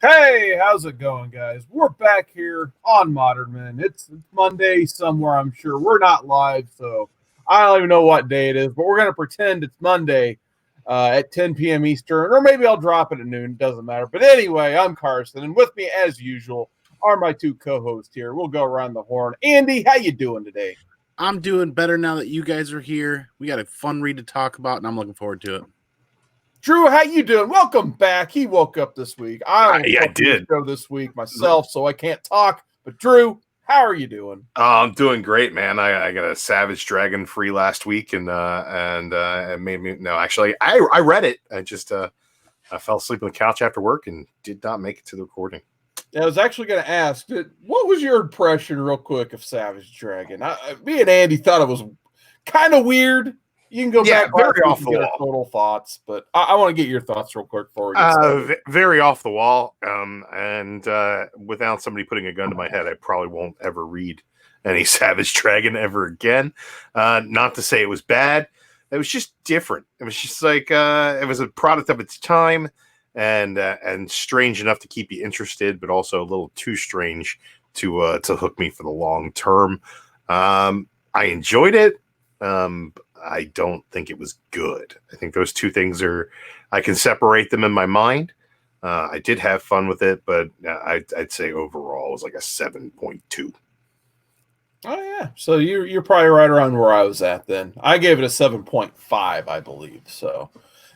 Hey, how's it going, guys? We're back here on Modern Men. It's Monday somewhere, I'm sure. We're not live, so I don't even know what day it is, but we're going to pretend it's Monday at 10 p.m. Eastern, or maybe I'll drop it at noon. It doesn't matter. But anyway, I'm Carson, and with me, as usual, are my two co-hosts here. We'll go around the horn. Andy, how you doing today? I'm doing better now that you guys are here. We got a fun read to talk about, and I'm looking forward to it. Dru, how you doing? Welcome back. He woke up this week. I did go this week myself, so I can't talk. But Dru, how are you doing? I'm doing great, man. I got a Savage Dragon free last week, and it made me Actually, I read it. I fell asleep on the couch after work and did not make it to the recording. I was actually going to ask, what was your impression, real quick, of Savage Dragon? Me and Andy thought it was kind of weird. You can go back very off the wall. Total thoughts, but I want to get your thoughts real quick before we get started. Very off the wall, and without somebody putting a gun to my head, I probably won't ever read any Savage Dragon ever again. Not to say it was bad. It was just different. It was just like it was a product of its time, and strange enough to keep you interested, but also a little too strange to hook me for the long term. I enjoyed it. I don't think it was good. I think those two things I can separate them in my mind. I did have fun with it, but I'd say overall it was like a 7.2. Oh yeah, so you're probably right around where I was at then. I gave it a 7.5, I believe. So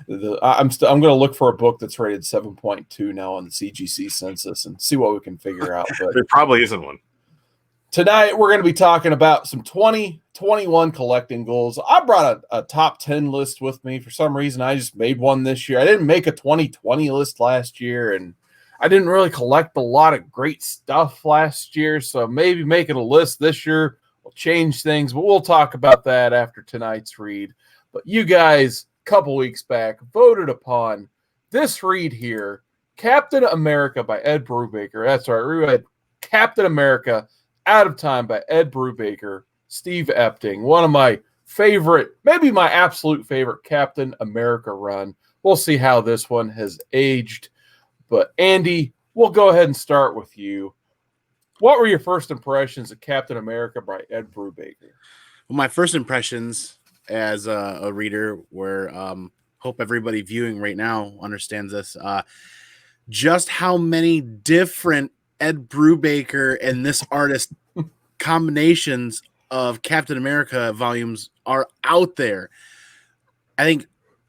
I'm going to look for a book that's rated 7.2 now on the CGC census and see what we can figure out. But there probably isn't one. Tonight, we're going to be talking about some 2021 collecting goals. I brought a top 10 list with me. For some reason, I just made one this year. I didn't make a 2020 list last year, and I didn't really collect a lot of great stuff last year, so maybe making a list this year will change things, but we'll talk about that after tonight's read. But you guys, a couple weeks back, voted upon this read here, Captain America by Ed Brubaker. That's right, we read Captain America Out of Time by Ed Brubaker, Steve Epting. One of my favorite, maybe my absolute favorite Captain America run. We'll see how this one has aged. But Andy, we'll go ahead and start with you. What were your first impressions of Captain America by Ed Brubaker? Well, my first impressions as a reader were, hope everybody viewing right now understands this, just how many different Ed Brubaker and this artist combinations of Captain America volumes are out there. I think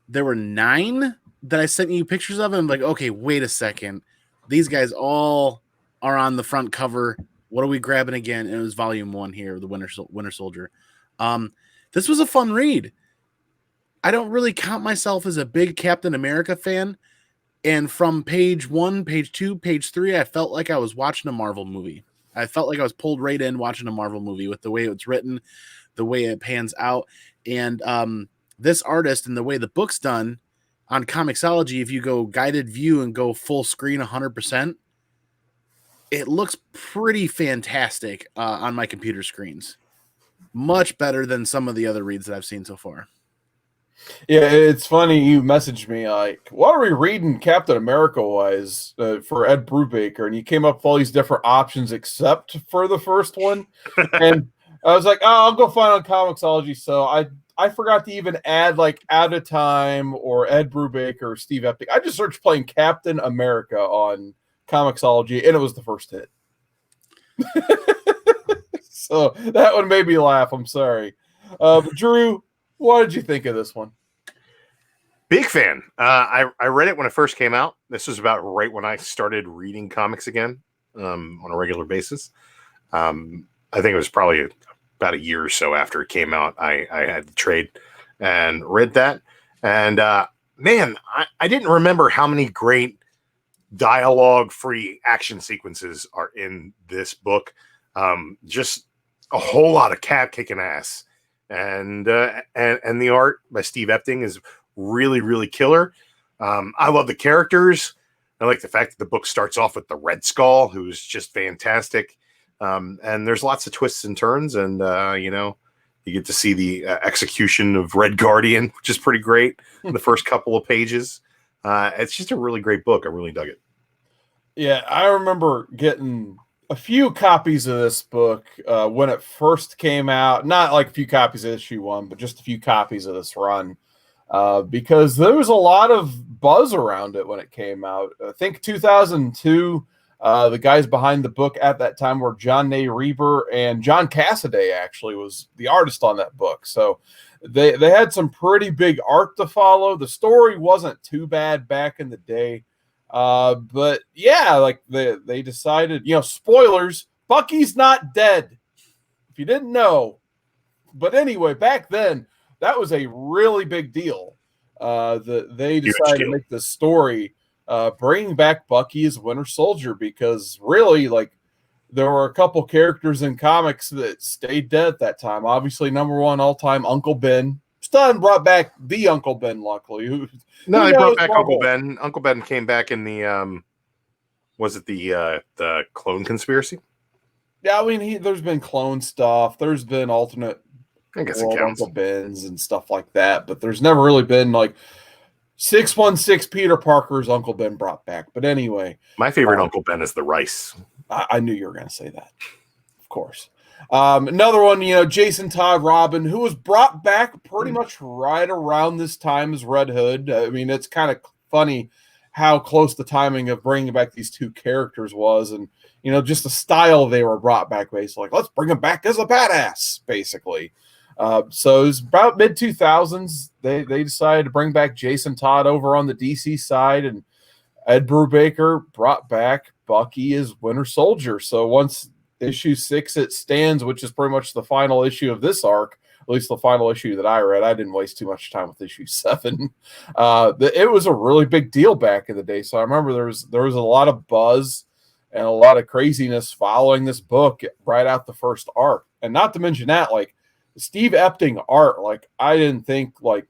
there were 9 that I sent you pictures of, and I'm like, okay, wait a second. These guys all are on the front cover. What are we grabbing again? And it was volume 1 here, the Winter Soldier. This was a fun read. I don't really count myself as a big Captain America fan. And from page 1, page 2, page 3, I felt like I was watching a Marvel movie. I felt like I was pulled right in watching a Marvel movie with the way it's written, the way it pans out. And this artist and the way the book's done on Comixology, if you go guided view and go full screen 100%, it looks pretty fantastic on my computer screens. Much better than some of the other reads that I've seen so far. Yeah, it's funny. You messaged me like, what are we reading Captain America-wise for Ed Brubaker? And you came up with all these different options except for the first one. And I was like, oh, I'll go find on Comixology. So I forgot to even add like Out of Time or Ed Brubaker or Steve Epting. I just searched plain Captain America on Comixology, and it was the first hit. So that one made me laugh. I'm sorry. But Dru, what did you think of this one? Big fan. I read it when it first came out. This was about right when I started reading comics again on a regular basis. I think it was probably about a year or so after it came out. I had the trade and read that. And man, I didn't remember how many great dialogue-free action sequences are in this book. Just a whole lot of cat kicking ass. And the art by Steve Epting is really, really killer. I love the characters. I like the fact that the book starts off with the Red Skull, who's just fantastic. And there's lots of twists and turns, and you get to see the execution of Red Guardian, which is pretty great in the first couple of pages. It's just a really great book. I really dug it. Yeah, I remember getting a few copies of this book when it first came out. Not like a few copies of issue 1, but just a few copies of this run. Because there was a lot of buzz around it when it came out. I think 2002, the guys behind the book at that time were John Reber, and John Cassaday actually was the artist on that book. So they had some pretty big art to follow. The story wasn't too bad back in the day. But yeah, like they decided, spoilers, Bucky's not dead. If you didn't know. But anyway, back then, that was a really big deal. That they decided to make this story bringing back Bucky as Winter Soldier, because really, like, there were a couple characters in comics that stayed dead at that time. Obviously, number one all-time, Uncle Ben. Still haven't brought back the Uncle Ben, luckily. No, they brought back Uncle Ben. Uncle Ben came back in the was it the clone conspiracy? Yeah, I mean, there's been clone stuff. There's been alternate I guess it counts. Uncle Ben's and stuff like that, but there's never really been like 616 Peter Parker's Uncle Ben brought back. But anyway, my favorite Uncle Ben is the rice. I knew you were going to say that, of course. Another one, Jason Todd Robin, who was brought back pretty much right around this time as Red Hood. I mean, it's kind of funny how close the timing of bringing back these two characters was, and just the style they were brought back. Basically, like, let's bring him back as a badass, basically. So it was about mid 2000s. They decided to bring back Jason Todd over on the DC side, and Ed Brubaker brought back Bucky as Winter Soldier. So once issue 6 it stands, which is pretty much the final issue of this arc, at least the final issue that I read. I didn't waste too much time with issue 7. It was a really big deal back in the day. So I remember there was a lot of buzz and a lot of craziness following this book right out the first arc. And not to mention that, like, Steve Epting art, like, I didn't think like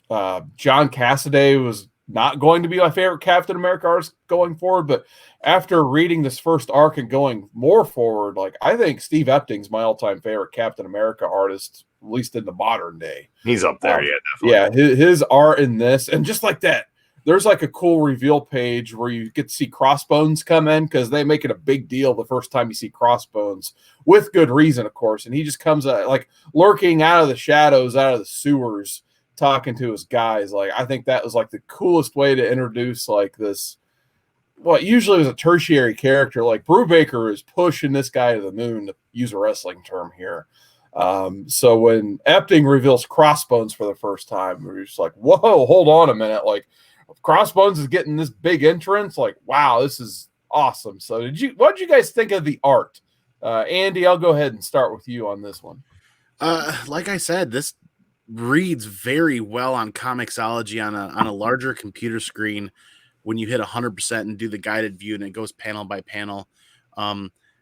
John Cassaday was not going to be my favorite Captain America artist going forward, but after reading this first arc and going more forward, like, I think Steve Epting's my all-time favorite Captain America artist, at least in the modern day. He's up there, yeah, definitely. Yeah, his art in this, and just like that, there's like a cool reveal page where you get to see Crossbones come in, because they make it a big deal the first time you see Crossbones, with good reason, of course. And he just comes like lurking out of the shadows, out of the sewers, talking to his guys. Like, I think that was like the coolest way to introduce like this, what usually was a tertiary character. Like, Brubaker is pushing this guy to the moon, to use a wrestling term here. So when Epting reveals Crossbones for the first time, we're just like, whoa, hold on a minute. Like, Crossbones is getting this big entrance. Like, wow, this is awesome. So what did you guys think of the art? Andy, I'll go ahead and start with you on this one. Like I said, this reads very well on Comixology on a larger computer screen when you hit 100% and do the guided view, and it goes panel by panel.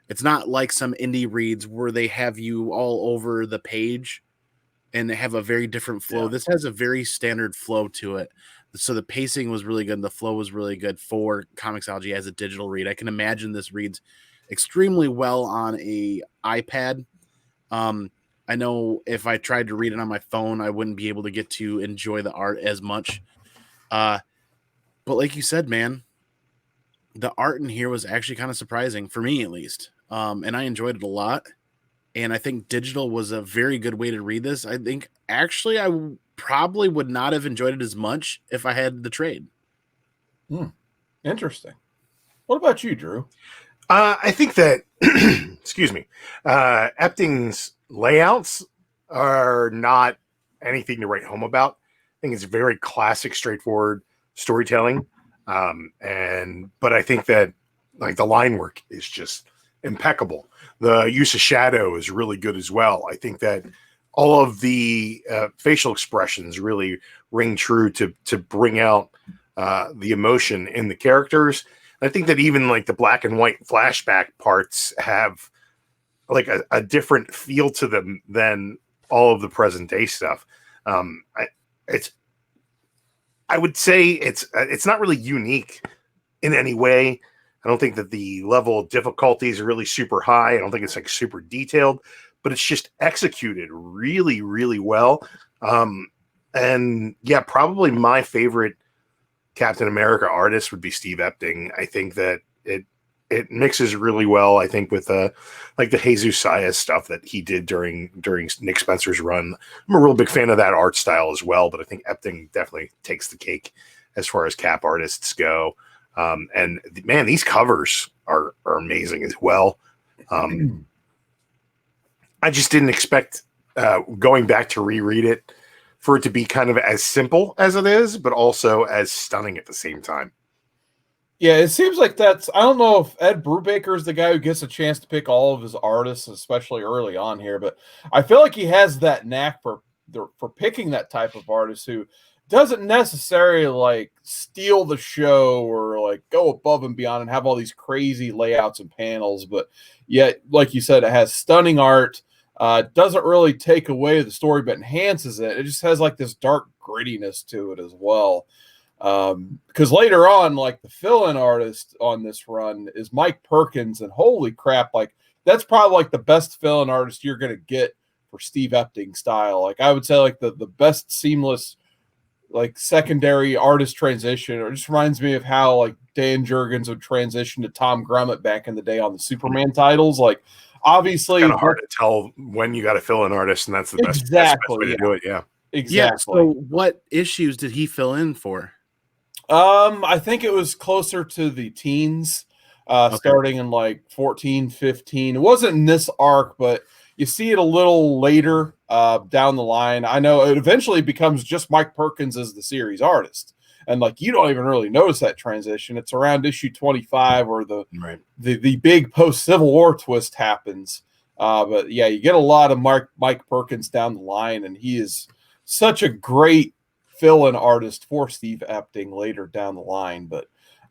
It's not like some indie reads where they have you all over the page and they have a very different flow. Yeah. This has a very standard flow to it. So the pacing was really good, and the flow was really good for Comixology as a digital read. I can imagine this reads extremely well on a iPad. I know if I tried to read it on my phone, I wouldn't be able to get to enjoy the art as much. But like you said, man, the art in here was actually kind of surprising, for me at least. And I enjoyed it a lot. And I think digital was a very good way to read this. I think actually I probably would not have enjoyed it as much if I had the trade. Interesting. What about you, Drew? I think that, excuse me, Epting's layouts are not anything to write home about. I think it's very classic, straightforward storytelling. But I think that, like, the line work is just impeccable. The use of shadow is really good as well. I think that all of the facial expressions really ring true to bring out the emotion in the characters. And I think that even like the black and white flashback parts have like a different feel to them than all of the present day stuff. I would say it's not really unique in any way. I don't think that the level of difficulties are really super high. I don't think it's like super detailed, but it's just executed really, really well. And yeah, probably my favorite Captain America artist would be Steve Epting. I think that it mixes really well, I think, with like the Jesus Saez stuff that he did during Nick Spencer's run. I'm a real big fan of that art style as well, but I think Epting definitely takes the cake as far as Cap artists go. And man, these covers are amazing as well. I just didn't expect going back to reread it for it to be kind of as simple as it is, but also as stunning at the same time. Yeah, it seems like that's. I don't know if Ed Brubaker is the guy who gets a chance to pick all of his artists, especially early on here, but I feel like he has that knack for picking that type of artist who doesn't necessarily like steal the show or like go above and beyond and have all these crazy layouts and panels, but yet, like you said, it has stunning art. Doesn't really take away the story, but enhances it. It just has like this dark grittiness to it as well. Because later on, like the fill-in artist on this run is Mike Perkins, and holy crap, like that's probably like the best fill-in artist you're gonna get for Steve Epting style. Like I would say, like the best seamless like secondary artist transition. It just reminds me of how like Dan Jurgens would transition to Tom Grummett back in the day on the Superman titles. Like obviously, kind of hard to tell when you got to fill an artist, and that's the best way to do it. Yeah, exactly. Yeah, so what issues did he fill in for? I think it was closer to the teens, starting in like 14, 15. It wasn't in this arc, but you see it a little later down the line. I know it eventually becomes just Mike Perkins as the series artist. And like you don't even really notice that transition. It's around issue 25 where the big post-Civil War twist happens. But yeah, you get a lot of Mike Perkins down the line, and he is such a great fill-in artist for Steve Epting later down the line. But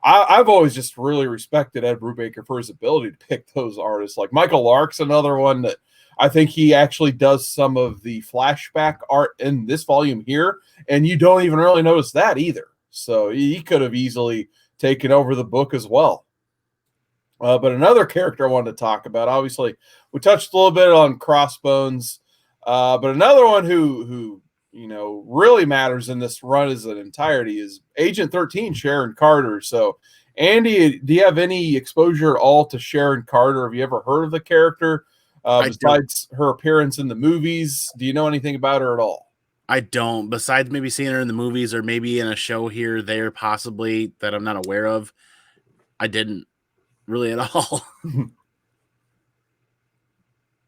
I've always just really respected Ed Brubaker for his ability to pick those artists. Like Michael Lark's another one that I think he actually does some of the flashback art in this volume here, and you don't even really notice that either. So he could have easily taken over the book as well. But another character I wanted to talk about, obviously, we touched a little bit on Crossbones, but another one who really matters in this run as an entirety is Agent 13, Sharon Carter. So, Andy, do you have any exposure at all to Sharon Carter? Have you ever heard of the character besides her appearance in the movies? Do you know anything about her at all? I don't. Besides maybe seeing her in the movies or maybe in a show here or there, possibly that I'm not aware of, I didn't really at all.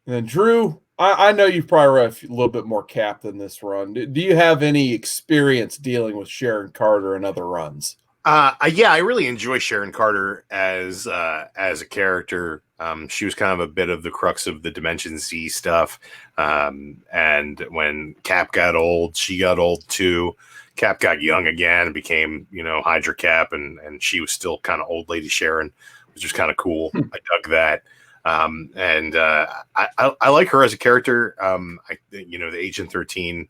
And Drew, I know you've probably read a little bit more Cap than this run. Do you have any experience dealing with Sharon Carter in other runs? Yeah, I really enjoy Sharon Carter as a character. She was kind of a bit of the crux of the Dimension Z stuff. And when Cap got old, she got old too. Cap got young again and became, Hydra Cap, and she was still kind of old lady Sharon, which was kind of cool. I dug that. I like her as a character. The Agent 13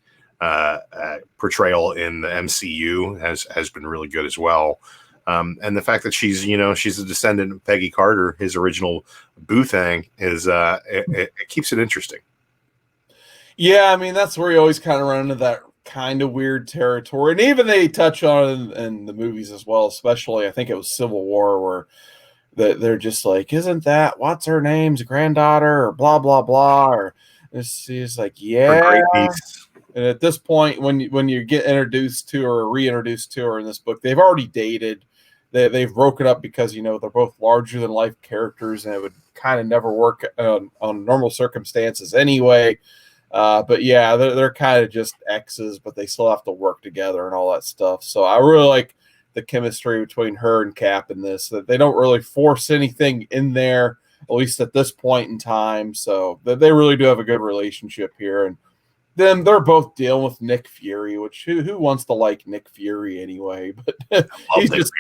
portrayal in the MCU has been really good as well. And the fact that she's a descendant of Peggy Carter, his original Boothang, is it keeps it interesting. Yeah, I mean, that's where you always kind of run into that kind of weird territory. And even they touch on it in the movies as well, especially I think it was Civil War, where they're just like, isn't that what's her name's granddaughter or blah blah blah, or she's like, yeah. And at this point, when you get introduced to her or reintroduced to her in this book, they've already dated. They've broken up because they're both larger than life characters, and it would kind of never work on normal circumstances anyway. But yeah, they're kind of just exes, but they still have to work together and all that stuff. So I really like the chemistry between her and Cap in this, that they don't really force anything in there, at least at this point in time. So they really do have a good relationship here. And then they're both dealing with Nick Fury, which who wants to like Nick Fury anyway? But he's just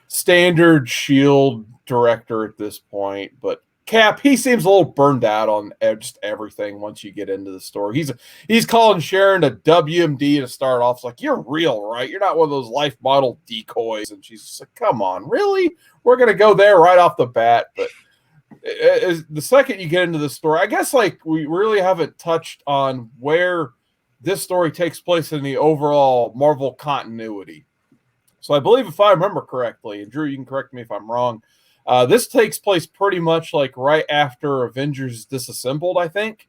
standard Shield director at this point. But Cap, he seems a little burned out on just everything once you get into the story. He's calling Sharon a WMD to start off. It's like, you're real, right? You're not one of those life model decoys. And she's just like, come on, really? We're going to go there right off the bat. But the second you get into the story, I guess like we really haven't touched on where this story takes place in the overall Marvel continuity. So I believe, if I remember correctly, and Drew, you can correct me if I'm wrong, this takes place pretty much like right after Avengers Disassembled, I think,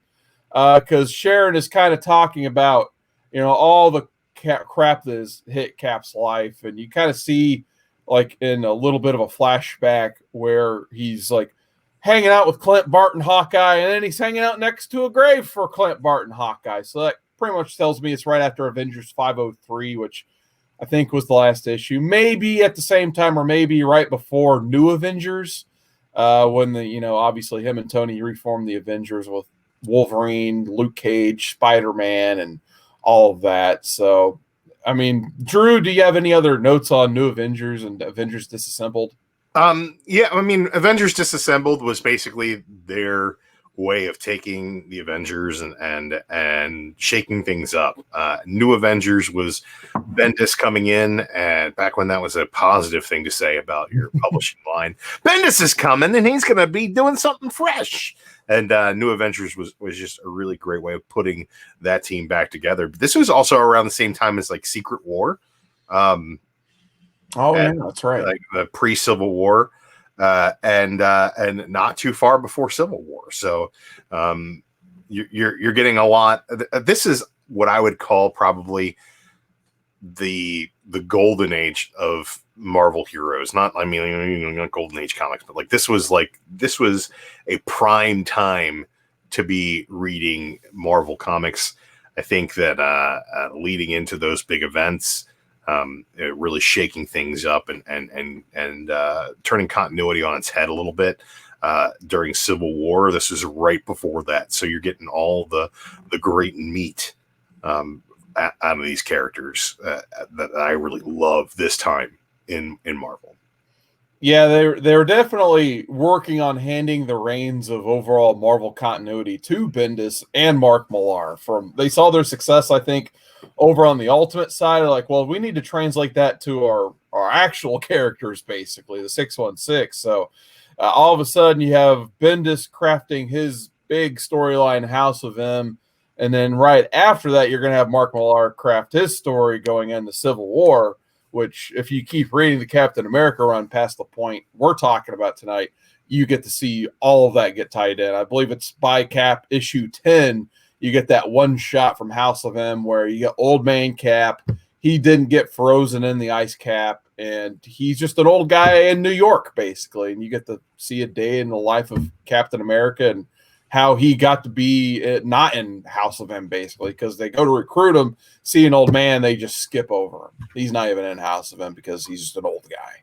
because Sharon is kind of talking about, all the crap that has hit Cap's life, and you kind of see like in a little bit of a flashback where he's like hanging out with Clint Barton Hawkeye, and then he's hanging out next to a grave for Clint Barton Hawkeye. So that pretty much tells me it's right after Avengers 503, which I think was the last issue. Maybe at the same time, or maybe right before New Avengers, when obviously him and Tony reformed the Avengers with Wolverine, Luke Cage, Spider-Man, and all of that. So, I mean, Drew, do you have any other notes on New Avengers and Avengers Disassembled? Yeah, I mean, Avengers Disassembled was basically their way of taking the Avengers and shaking things up. New Avengers was Bendis coming in, and back when that was a positive thing to say about your publishing line, Bendis is coming and he's going to be doing something fresh. And New Avengers was just a really great way of putting that team back together. But this was also around the same time as like Secret War. Yeah, that's right. Like the pre-Civil War, and not too far before Civil War. So you're getting a lot. This is what I would call probably the golden age of Marvel heroes. Not golden age comics, but like this was a prime time to be reading Marvel comics. I think that leading into those big events, really shaking things up and turning continuity on its head a little bit during Civil War. This is right before that, so you're getting all the great meat out of these characters that I really love this time in Marvel. Yeah, they're definitely working on handing the reins of overall Marvel continuity to Bendis and Mark Millar. They saw their success, I think, over on the Ultimate side. Like, well, we need to translate that to our actual characters, basically, the 616. So all of a sudden you have Bendis crafting his big storyline, House of M, and then right after that you're going to have Mark Millar craft his story going into Civil War, which, if you keep reading the Captain America run past the point we're talking about tonight, you get to see all of that get tied in. I believe it's by Cap issue 10. You get that one shot from House of M where you get old man Cap. He didn't get frozen in the ice cap, and he's just an old guy in New York, basically. And you get to see a day in the life of Captain America and how he got to be not in House of M, basically, because they go to recruit him, see an old man, they just skip over him. He's not even in House of M because he's just an old guy.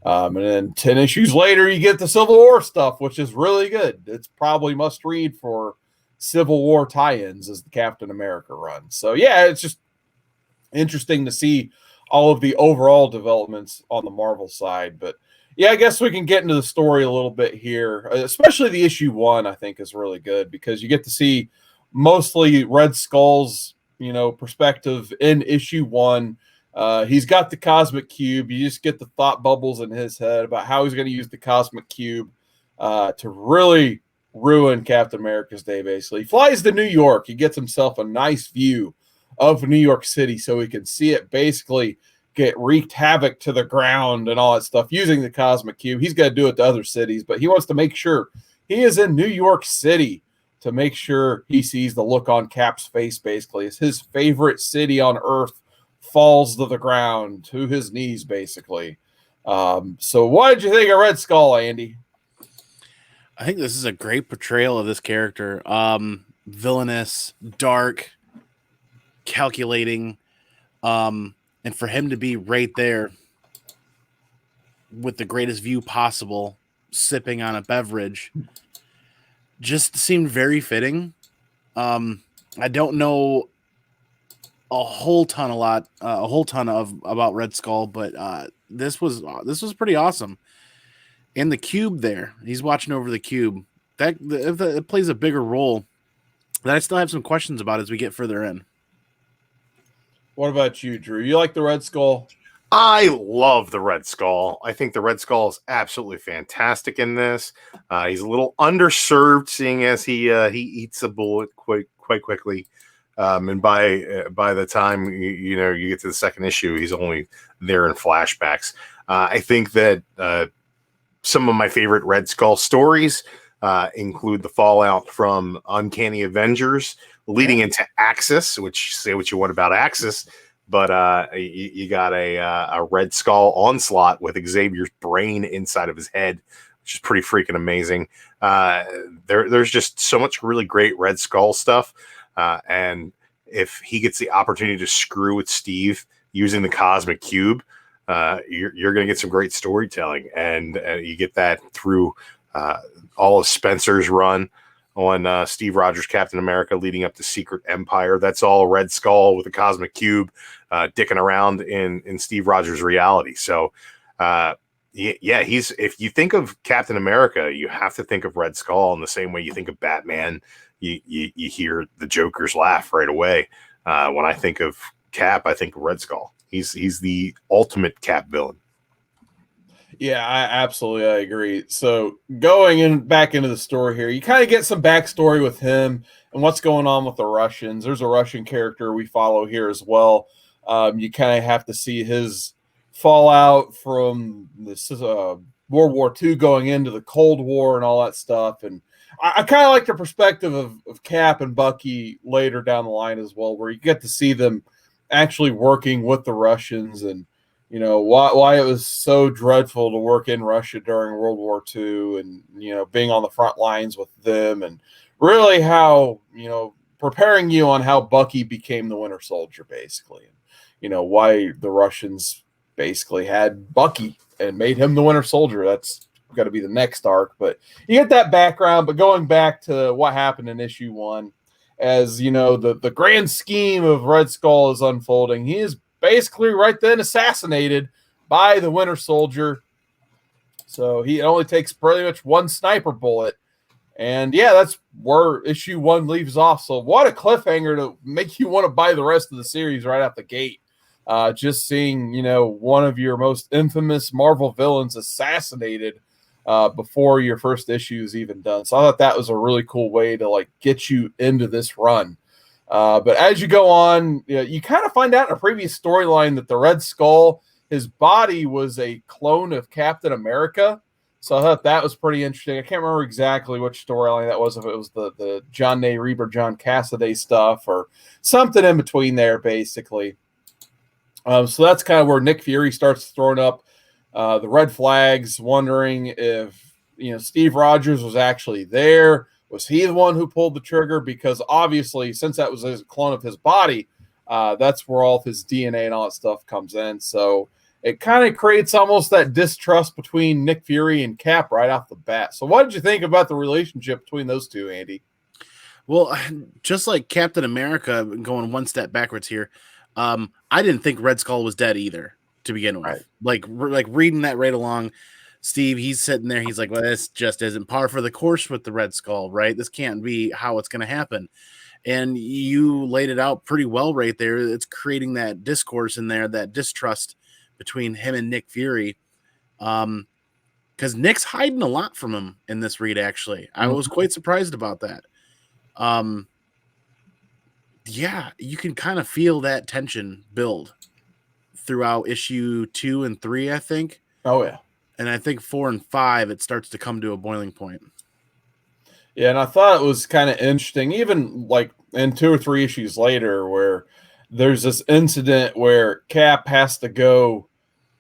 And then 10 issues later, you get the Civil War stuff, which is really good. It's probably must read for Civil War tie-ins as the Captain America run. So, yeah, it's just interesting to see all of the overall developments on the Marvel side. But, yeah, I guess we can get into the story a little bit here, especially the issue 1, I think, is really good because you get to see mostly Red Skull's, perspective in issue 1. He's got the Cosmic Cube. You just get the thought bubbles in his head about how he's going to use the Cosmic Cube to really ruin Captain America's day, basically. He flies to New York. He gets himself a nice view of New York City so he can see it basically get wreaked havoc to the ground and all that stuff using the Cosmic Cube. He's got to do it to other cities, but he wants to make sure he is in New York City to make sure he sees the look on Cap's face, basically. It's his favorite city on Earth falls to the ground, to his knees, basically. So what did you think of Red Skull, Andy? I think this is a great portrayal of this character. Villainous, dark, calculating, and for him to be right there with the greatest view possible, sipping on a beverage, just seemed very fitting. I don't know a whole ton about Red Skull, but this was pretty awesome. And the cube there, he's watching over the cube. It plays a bigger role that I still have some questions about as we get further in. What about you, Drew? You like the Red Skull? I love the Red Skull. I think the Red Skull is absolutely fantastic in this. He's a little underserved, seeing as he eats a bullet quite quickly. And by the time you get to the second issue, he's only there in flashbacks. I think that some of my favorite Red Skull stories include the fallout from Uncanny Avengers leading into Axis, which, say what you want about Axis, but you got a Red Skull onslaught with Xavier's brain inside of his head, which is pretty freaking amazing. There's just so much really great Red Skull stuff. And if he gets the opportunity to screw with Steve using the Cosmic Cube, you're going to get some great storytelling. And you get that through all of Spencer's run on Steve Rogers' Captain America leading up to Secret Empire. That's all Red Skull with the Cosmic Cube dicking around in Steve Rogers' reality. So, if you think of Captain America, you have to think of Red Skull in the same way you think of Batman. You hear the Joker's laugh right away. When I think of Cap, I think of Red Skull. He's the ultimate Cap villain. Yeah, I agree. So going back into the story here, you kind of get some backstory with him and what's going on with the Russians. There's a Russian character we follow here as well. You kind of have to see his fallout from this World War II going into the Cold War and all that stuff. And I kind of like the perspective of Cap and Bucky later down the line as well, where you get to see them actually working with the Russians and why it was so dreadful to work in Russia during World War II and, being on the front lines with them and really how, preparing you on how Bucky became the Winter Soldier, basically. Why the Russians basically had Bucky and made him the Winter Soldier. That's got to be the next arc. But you get that background. But going back to what happened in issue 1, as, the grand scheme of Red Skull is unfolding, he is basically right then assassinated by the Winter Soldier. So he only takes pretty much one sniper bullet. And yeah, that's where issue 1 leaves off. So what a cliffhanger to make you want to buy the rest of the series right out the gate. Just seeing, one of your most infamous Marvel villains assassinated before your first issue is even done. So I thought that was a really cool way to get you into this run. But as you go on, you kind of find out in a previous storyline that the Red Skull, his body was a clone of Captain America. So I thought that was pretty interesting. I can't remember exactly which storyline that was, if it was the John Nay Reber, John Cassaday stuff or something in between there, basically. So that's kind of where Nick Fury starts throwing up the red flags, wondering if, Steve Rogers was actually there. Was he the one who pulled the trigger? Because obviously, since that was a clone of his body, that's where all of his DNA and all that stuff comes in. So it kind of creates almost that distrust between Nick Fury and Cap right off the bat. So what did you think about the relationship between those two, Andy? Well, just like Captain America, going one step backwards here, I didn't think Red Skull was dead either to begin with. Right. Like reading that right along, Steve, he's sitting there. He's like, well, this just isn't par for the course with the Red Skull, right? This can't be how it's going to happen. And you laid it out pretty well right there. It's creating that discourse in there, that distrust between him and Nick Fury. Because Nick's hiding a lot from him in this read, actually. I was quite surprised about that. Yeah, you can kind of feel that tension build throughout issue 2 and 3, I think. Oh, yeah. And I think 4 and 5, it starts to come to a boiling point. Yeah, and I thought it was kind of interesting, even in 2 or 3 issues later, where there's this incident where Cap has to go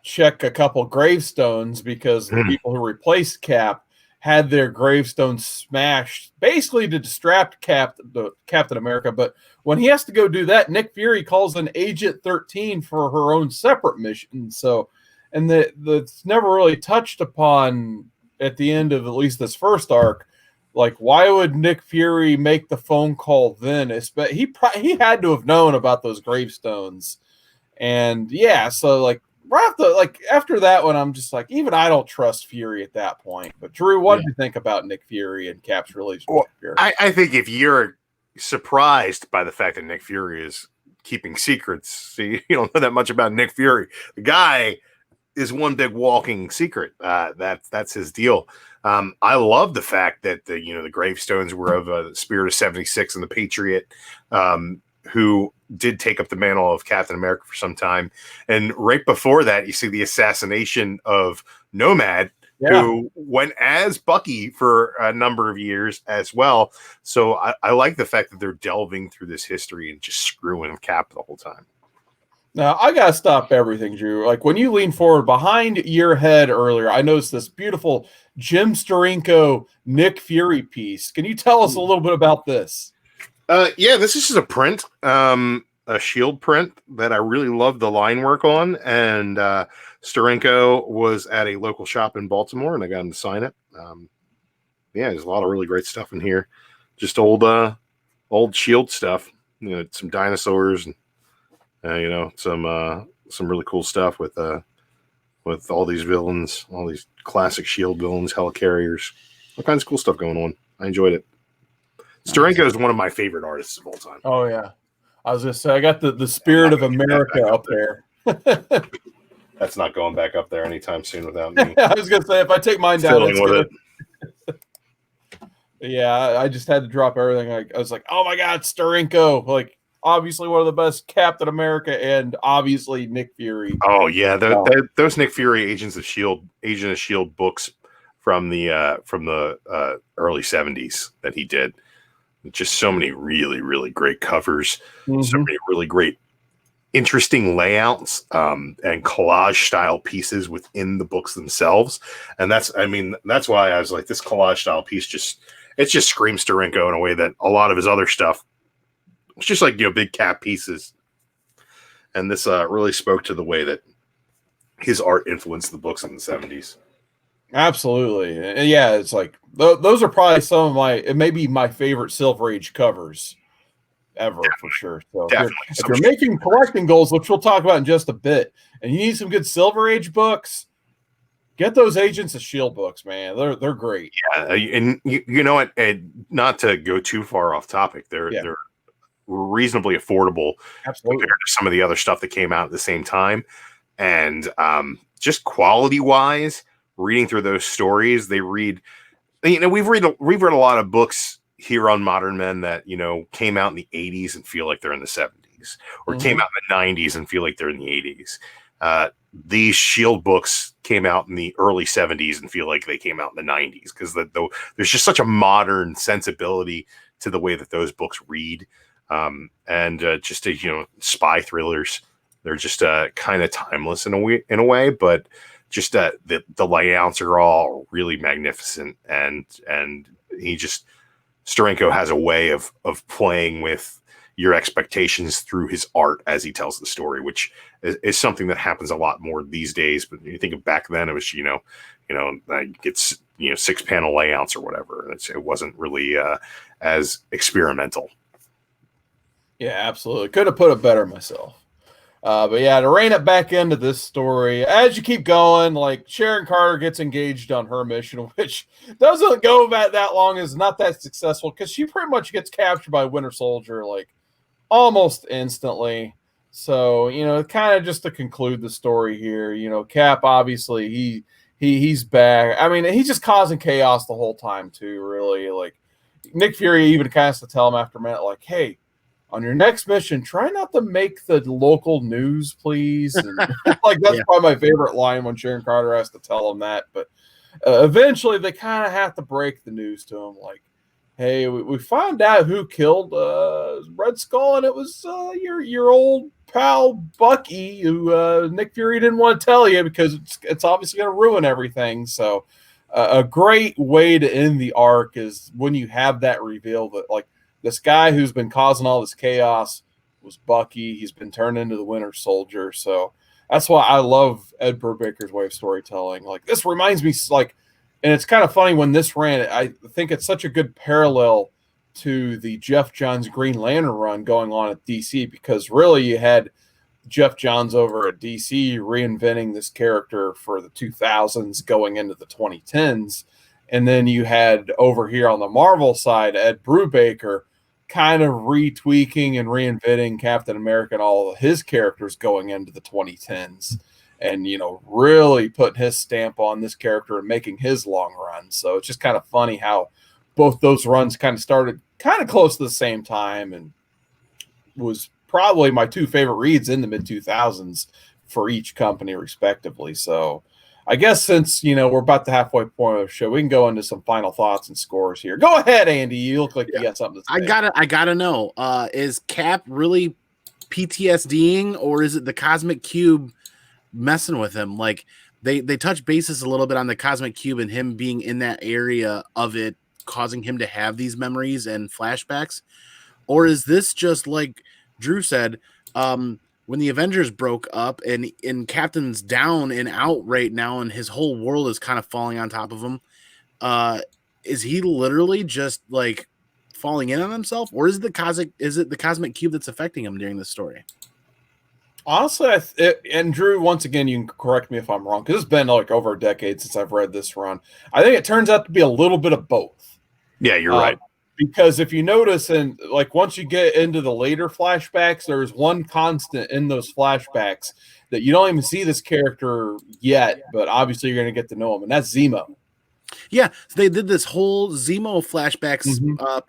check a couple gravestones because the people who replaced Cap had their gravestones smashed, basically to distract Captain America. But when he has to go do that, Nick Fury calls in Agent 13 for her own separate mission. So, and that's never really touched upon at the end of at least this first arc. Why would Nick Fury make the phone call then? He had to have known about those gravestones. And yeah, so after that one, I'm just even I don't trust Fury at that point. But Drew, what did you think about Nick Fury and Cap's relationship? Well, I think if you're surprised by the fact that Nick Fury is keeping secrets, see, you don't know that much about Nick Fury. The guy is one big walking secret. That's his deal. I love the fact that the gravestones were of the Spirit of 76 and the Patriot. who did take up the mantle of Captain America for some time. And right before that, you see the assassination of Nomad, who went as Bucky for a number of years as well. So I like the fact that they're delving through this history and just screwing Cap the whole time. Now, I got to stop everything, Drew. Like, when you lean forward behind your head earlier, I noticed this beautiful Jim Steranko Nick Fury piece. Can you tell us a little bit about this? Yeah, this is a print, a Shield print that I really love the line work on. And Steranko was at a local shop in Baltimore, and I got him to sign it. Yeah, there's a lot of really great stuff in here. Just old Shield stuff. You know, some dinosaurs and you know, some really cool stuff with all these villains, all these classic Shield villains, helicarriers, all kinds of cool stuff going on. I enjoyed it. Steranko is one of my favorite artists of all time. Oh yeah, I was gonna say I got the Spirit of America up there. That's not going back up there anytime soon without me. I was gonna say if I take mine down, it's with it. Yeah, I just had to drop everything. I was like, oh my god, Steranko! Like, obviously one of the best Captain America, and obviously Nick Fury. Oh yeah, those Nick Fury Agent of Shield books from the early 70s that he did. Just so many really, really great covers, so many really great, interesting layouts, and collage style pieces within the books themselves. And that's why I was like, this collage style piece just screams Steranko in a way that a lot of his other stuff, it's just like, you know, big Cap pieces. And this really spoke to the way that his art influenced the books in the 70s. Absolutely. And yeah, it's like those are probably some of it may be my favorite Silver Age covers ever. Definitely. For sure. So if you're making collecting goals, which we'll talk about in just a bit, and you need some good Silver Age books, get those Agents of Shield books, man. They're great. Yeah, and you know what? Not to go too far off topic, they're reasonably affordable compared to some of the other stuff that came out at the same time, and just quality wise. Reading through those stories, they read. You know, we've read a lot of books here on Modern Men that, you know, came out in the 80s and feel like they're in the 70s, or came out in the 90s and feel like they're in the 80s. These Shield books came out in the early 70s and feel like they came out in the 90s because there's just such a modern sensibility to the way that those books read, and just you know, spy thrillers. They're just kind of timeless in a way, but. Just the layouts are all really magnificent, and Steranko has a way of playing with your expectations through his art as he tells the story, which is something that happens a lot more these days. But you think of back then, it was like it's 6-panel layouts or whatever. It wasn't really as experimental. Yeah, absolutely. Could have put it better myself. But yeah, to rein it back into this story, as you keep going, like Sharon Carter gets engaged on her mission, which doesn't go back that long, is not that successful because she pretty much gets captured by Winter Soldier like almost instantly. So, you know, kind of just to conclude the story here, you know, Cap obviously he's back. I mean, he's just causing chaos the whole time too, really. Like Nick Fury even kind of has to tell him after a minute, like, hey, on your next mission, try not to make the local news, please. And like that's probably my favorite line when Sharon Carter has to tell him that. But eventually, they kind of have to break the news to him, like, "Hey, we found out who killed Red Skull, and it was your old pal Bucky, who Nick Fury didn't want to tell you because it's obviously going to ruin everything." So, a great way to end the arc is when you have that reveal that like. This guy who's been causing all this chaos was Bucky. He's been turned into the Winter Soldier. So that's why I love Ed Brubaker's way of storytelling. Like this reminds me, like, and it's kind of funny when this ran. I think it's such a good parallel to the Jeff Johns Green Lantern run going on at DC because really you had Jeff Johns over at DC reinventing this character for the 2000s going into the 2010s. And then you had over here on the Marvel side, Ed Brubaker kind of retweaking and reinventing Captain America and all of his characters going into the 2010s and, you know, really putting his stamp on this character and making his long run. So it's just kind of funny how both those runs kind of started kind of close to the same time. And was probably my two favorite reads in the mid 2000s for each company respectively. So I guess since, we're about the halfway point of the show, we can go into some final thoughts and scores here. Go ahead, Andy. You look like you got something to say. I gotta know, is Cap really PTSDing, or is it the Cosmic Cube messing with him? Like they touch bases a little bit on the Cosmic Cube and him being in that area of it, causing him to have these memories and flashbacks. Or is this just like Dru said, when the Avengers broke up and Captain's down and out right now and his whole world is kind of falling on top of him, is he literally just like falling in on himself, or is it the Cosmic Cube that's affecting him during this story? Honestly, and Dru, once again, you can correct me if I'm wrong, because it's been like over a decade since I've read this run. I think it turns out to be a little bit of both. Yeah, you're right. Because if you notice, and like once you get into the later flashbacks, there's one constant in those flashbacks that you don't even see this character yet, but obviously you're going to get to know him, and that's Zemo. Yeah, so they did this whole Zemo flashbacks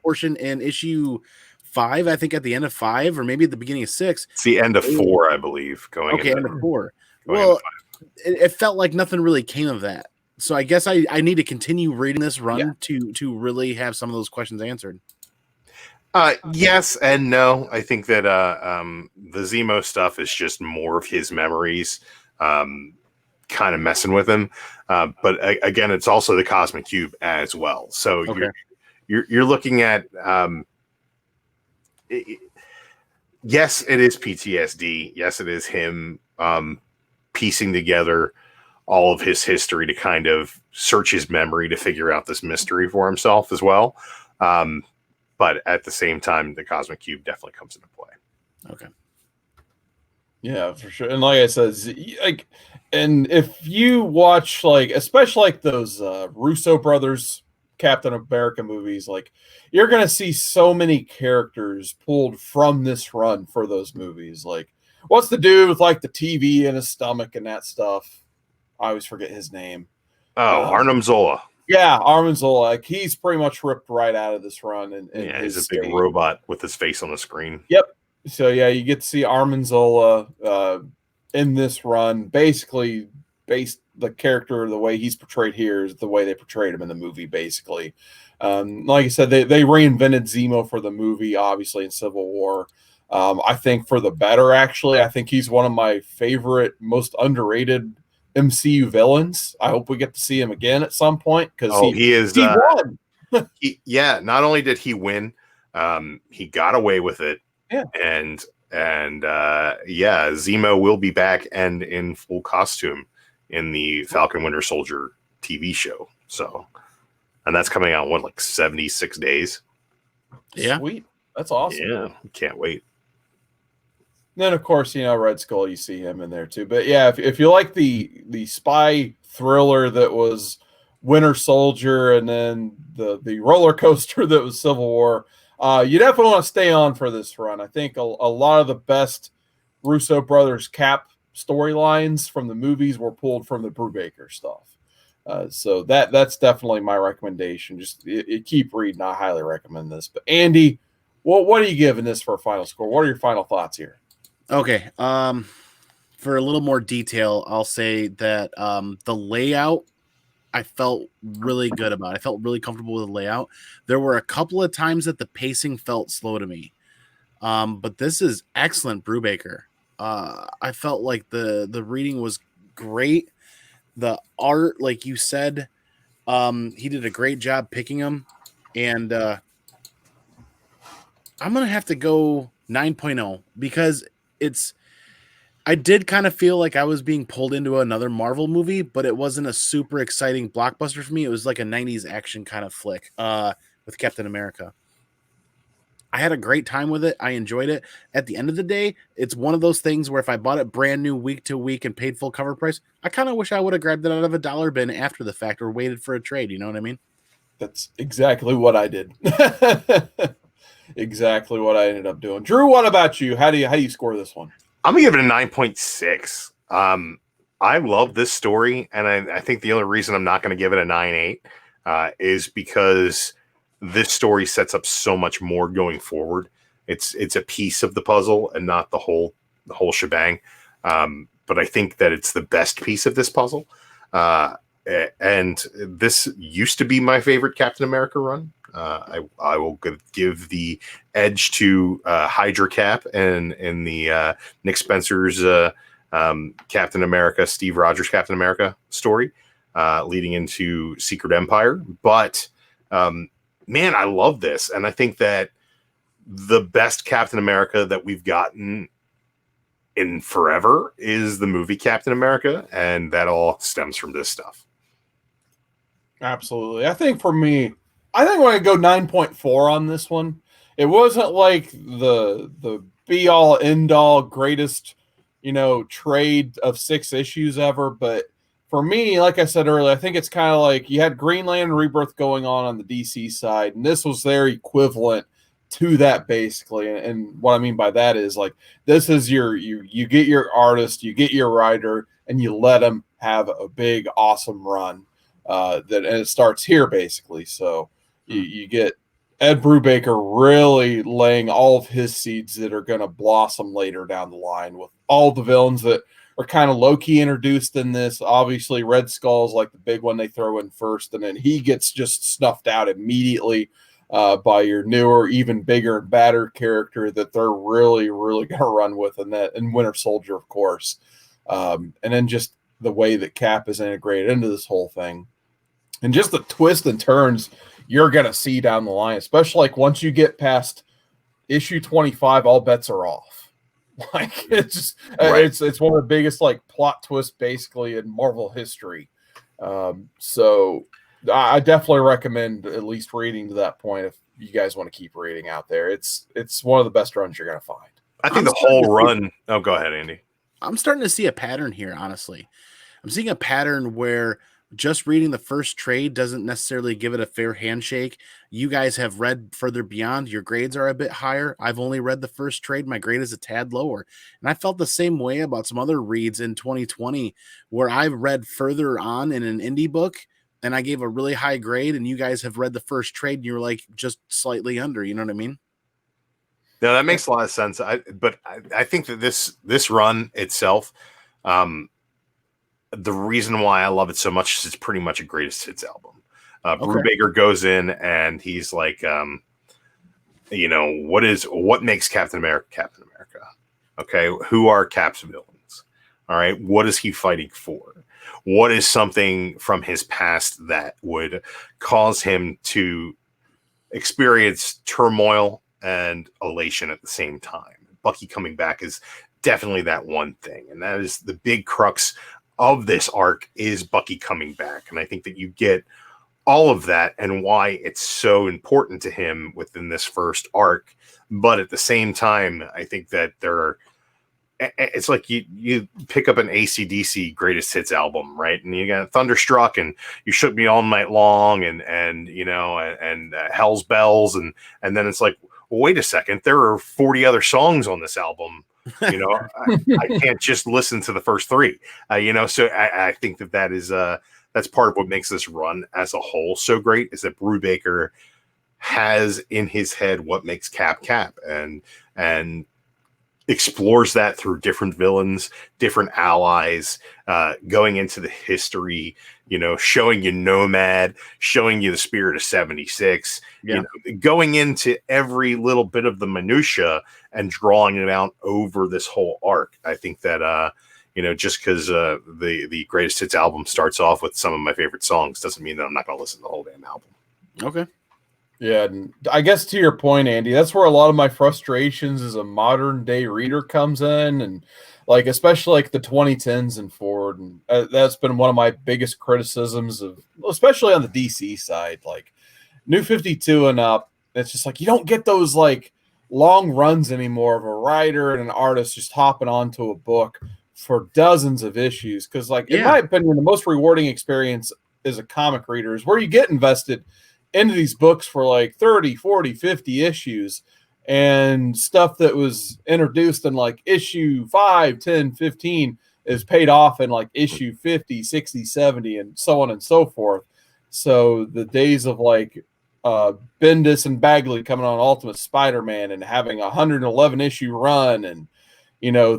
portion in issue 5, I think at the end of 5, or maybe at the beginning of 6. It's the end of 4, I believe. End of 4. Well, it felt like nothing really came of that. So I guess I need to continue reading this run to really have some of those questions answered. Yes and no. I think that the Zemo stuff is just more of his memories kind of messing with him. But again, it's also the Cosmic Cube as well. So you're looking at yes, it is PTSD. Yes, it is him piecing together all of his history to kind of search his memory to figure out this mystery for himself as well. But at the same time, the Cosmic Cube definitely comes into play. Okay. Yeah, for sure. And like I said, and if you watch especially like those Russo brothers Captain America movies, like you're gonna see so many characters pulled from this run for those movies. Like, what's the dude with like the TV in his stomach and that stuff? I always forget his name. Oh, Arnim Zola. Yeah, Arnim Zola. Like, he's pretty much ripped right out of this run. And he's a big robot with his face on the screen. Yep. So yeah, you get to see Arnim Zola in this run. Basically, based the character, the way he's portrayed here is the way they portrayed him in the movie. Basically, like I said, they reinvented Zemo for the movie, obviously in Civil War. I think for the better. Actually, I think he's one of my favorite, most underrated MCU villains. I hope we get to see him again at some point because he won. Not only did he win, he got away with it. Yeah, and Zemo will be back and in full costume in the Falcon Winter Soldier TV show. So, and that's coming out like 76 days. Yeah, sweet. That's awesome. Yeah, can't wait. Then of course, Red Skull, you see him in there too. But yeah, if you like the spy thriller that was Winter Soldier and then the roller coaster that was Civil War, you definitely want to stay on for this run. I think a lot of the best Russo brothers Cap storylines from the movies were pulled from the Brubaker stuff. So that's definitely my recommendation. Just keep reading. I highly recommend this. But Andy, what are you giving this for a final score? What are your final thoughts here? Okay. For a little more detail, I'll say that the layout I felt really good about. I felt really comfortable with the layout. There were a couple of times that the pacing felt slow to me. But this is excellent Brubaker. I felt like the reading was great. The art, like you said, he did a great job picking them. And I'm going to have to go 9.0 because I did kind of feel like I was being pulled into another Marvel movie, but it wasn't a super exciting blockbuster for me. It was like a 90s action kind of flick with Captain America. I had a great time with it. I enjoyed it. At the end of the day, it's one of those things where if I bought it brand new week to week and paid full cover price, I kind of wish I would have grabbed it out of a dollar bin after the fact or waited for a trade. You know what I mean? That's exactly what I did. Exactly what I ended up doing. Dru, what about you? How do you score this one? I'm gonna give it a 9.6. I love this story, and I think the only reason I'm not going to give it a 9.8 is because this story sets up so much more going forward. It's a piece of the puzzle and not the whole shebang. But I think that it's the best piece of this puzzle. And this used to be my favorite Captain America run. I will give the edge to Hydra Cap and in the Nick Spencer's Captain America, Steve Rogers Captain America story, leading into Secret Empire. But man, I love this, and I think that the best Captain America that we've gotten in forever is the movie Captain America, and that all stems from this stuff. Absolutely. I think for me, I think when I go 9.4 on this one, it wasn't like the be all end all greatest, trade of 6 issues ever. But for me, like I said earlier, I think it's kind of like you had Green Lantern Rebirth going on the DC side, and this was their equivalent to that basically. And what I mean by that is like this is you get your artist, you get your writer, and you let them have a big awesome run. And it starts here basically. So you get Ed Brubaker really laying all of his seeds that are going to blossom later down the line with all the villains that are kind of low-key introduced in this. Obviously, Red Skull's like the big one they throw in first, and then he gets just snuffed out immediately by your newer, even bigger and badder character that they're really, really going to run with, and Winter Soldier, of course. And then just the way that Cap is integrated into this whole thing. And just the twists and turns you're going to see down the line, especially like once you get past issue 25, all bets are off. Like it's just, right. It's one of the biggest like plot twists basically in Marvel history. So I definitely recommend at least reading to that point if you guys want to keep reading out there. It's one of the best runs you're going to find. I think the whole run. Oh, go ahead, Andy. I'm starting to see a pattern here, honestly. I'm seeing a pattern where just reading the first trade doesn't necessarily give it a fair handshake. You guys have read further beyond. Your grades are a bit higher. I've only read the first trade. My grade is a tad lower. And I felt the same way about some other reads in 2020 where I've read further on in an indie book and I gave a really high grade, and you guys have read the first trade and you're like just slightly under. You know what I mean? No, that makes a lot of sense. But I think that this run itself, the reason why I love it so much is it's pretty much a greatest hits album. Brubaker goes in and he's like, what makes Captain America? Okay, who are Cap's villains? All right, what is he fighting for? What is something from his past that would cause him to experience turmoil and elation at the same time? Bucky coming back is definitely that one thing, and that is the big crux of this arc is Bucky coming back. And I think that you get all of that and why it's so important to him within this first arc. But at the same time, I think that it's like you pick up an AC/DC greatest hits album, right? And you got Thunderstruck and You Shook Me All Night Long and Hell's Bells. And then it's like, well, wait a second, there are 40 other songs on this album. I can't just listen to the first 3, so I think that is that's part of what makes this run as a whole so great is that Brubaker has in his head what makes Cap and explores that through different villains, different allies, going into the history, showing you Nomad, showing you the Spirit of 76, going into every little bit of the minutia and drawing it out over this whole arc. I think that, just because the greatest hits album starts off with some of my favorite songs doesn't mean that I'm not going to listen to the whole damn album. Okay. Yeah, and I guess to your point, Andy, that's where a lot of my frustrations as a modern day reader comes in, and like especially like the 2010s and forward, and that's been one of my biggest criticisms of, especially on the DC side, like New 52 and up. It's just like you don't get those like long runs anymore of a writer and an artist just hopping onto a book for dozens of issues. Because like in my opinion, the most rewarding experience as a comic reader is where you get invested into these books for like 30, 40, 50 issues and stuff that was introduced in like issue 5, 10, 15 is paid off in like issue 50, 60, 70 and so on and so forth. So the days of like Bendis and Bagley coming on Ultimate Spider-Man and having a 111 issue run, and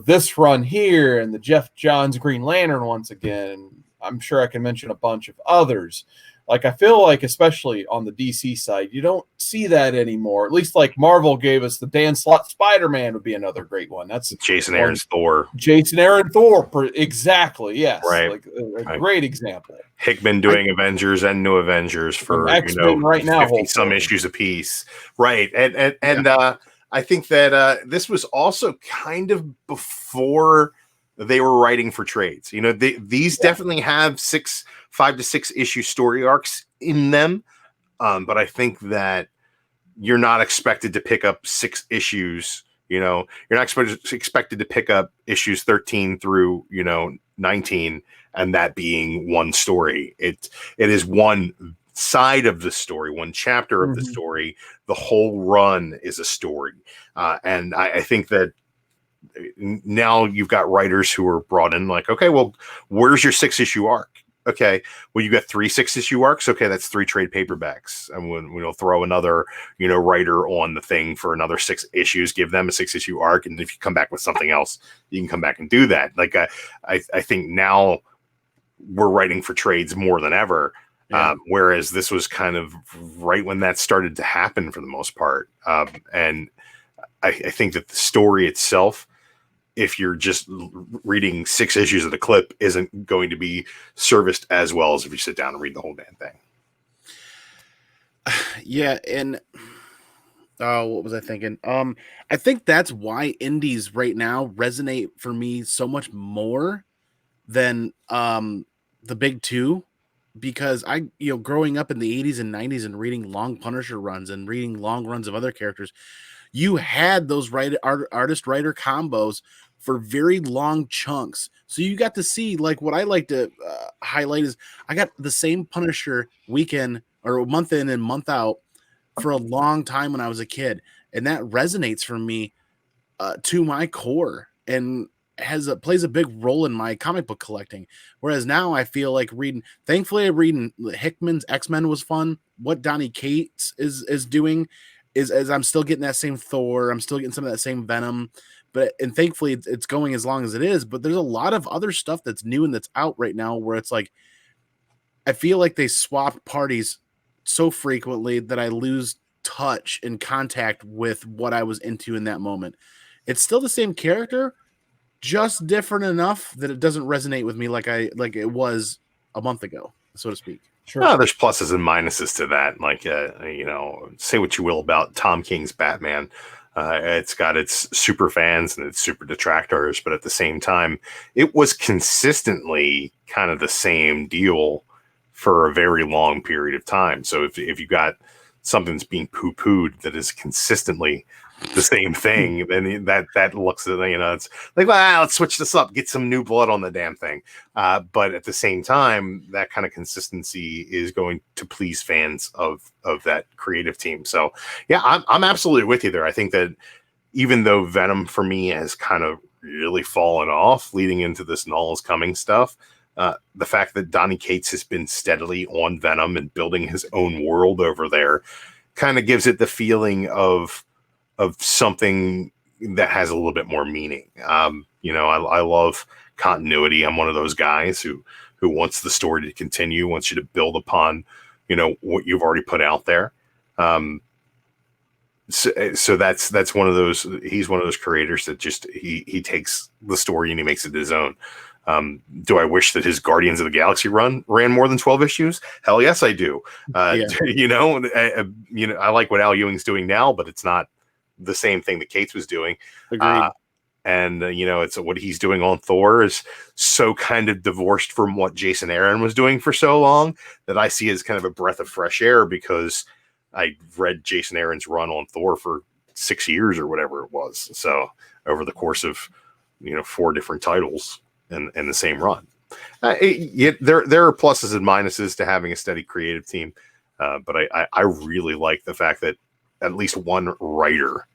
this run here, and the Jeff Johns Green Lantern once again. And I'm sure I can mention a bunch of others. Like, I feel like, especially on the DC side, you don't see that anymore. At least, like, Marvel gave us the Dan Slott Spider-Man would be another great one. That's Jason Aaron's Thor. Jason Aaron Thor, exactly. Yes, Right. like a great example. Hickman doing Avengers and New Avengers for X-Men right now, 50 some issues a piece, right? And I think that this was also kind of before they were writing for trades. These definitely have 5 to 6 issue story arcs in them, but I think that you're not expected to pick up 6 issues. You're not expected to pick up issues 13 through 19, and that being one story. It is one side of the story, one chapter of the story. The whole run is a story, and I think that now you've got writers who are brought in like, okay, well, where's your 6-issue arc? Okay, well, you got 3 6-issue arcs. Okay, that's 3 trade paperbacks, and we'll throw another writer on the thing for another 6 issues, give them a 6-issue arc, and if you come back with something else, you can come back and do that. Like, I think now we're writing for trades more than ever. Yeah. Whereas this was kind of right when that started to happen for the most part. And I think that the story itself, if you're just reading 6 issues of the clip, isn't going to be serviced as well as if you sit down and read the whole damn thing. Yeah. And what was I thinking? I think that's why indies right now resonate for me so much more than the big two, because I, growing up in the 80s and 90s and reading long Punisher runs and reading long runs of other characters, you had those artist-writer combos for very long chunks. So you got to see, like, what I like to highlight is I got the same Punisher weekend or month in and month out for a long time when I was a kid. And that resonates for me to my core and plays a big role in my comic book collecting. Whereas now I feel like thankfully reading Hickman's X-Men was fun. What Donny Cates is doing is I'm still getting that same Thor. I'm still getting some of that same Venom, and thankfully it's going as long as it is. But there's a lot of other stuff that's new and that's out right now where it's like, I feel like they swapped parties so frequently that I lose touch and contact with what I was into in that moment. It's still the same character, just different enough that it doesn't resonate with me like it was a month ago, so to speak. Sure. There's pluses and minuses to that. Like, say what you will about Tom King's Batman. It's got its super fans and its super detractors, but at the same time, it was consistently kind of the same deal for a very long period of time. So if you got something that's being poo-pooed that is consistently the same thing, then that looks at, it's like, well, let's switch this up, get some new blood on the damn thing. But at the same time, that kind of consistency is going to please fans of that creative team. So yeah, I'm absolutely with you there. I think that even though Venom for me has kind of really fallen off leading into this Null is Coming stuff, the fact that Donny Cates has been steadily on Venom and building his own world over there kind of gives it the feeling of something that has a little bit more meaning. I love continuity. I'm one of those guys who wants the story to continue, wants you to build upon, what you've already put out there. So that's one of those, he's one of those creators that just, he takes the story and he makes it his own. Do I wish that his Guardians of the Galaxy run ran more than 12 issues? Hell yes, I do. I like what Al Ewing's doing now, but it's not the same thing that Cates was doing. Agreed. It's what he's doing on Thor is so kind of divorced from what Jason Aaron was doing for so long that I see as kind of a breath of fresh air, because I read Jason Aaron's run on Thor for 6 years or whatever it was. So over the course of, 4 different titles in the same run. There are pluses and minuses to having a steady creative team. But I really like the fact that at least one writer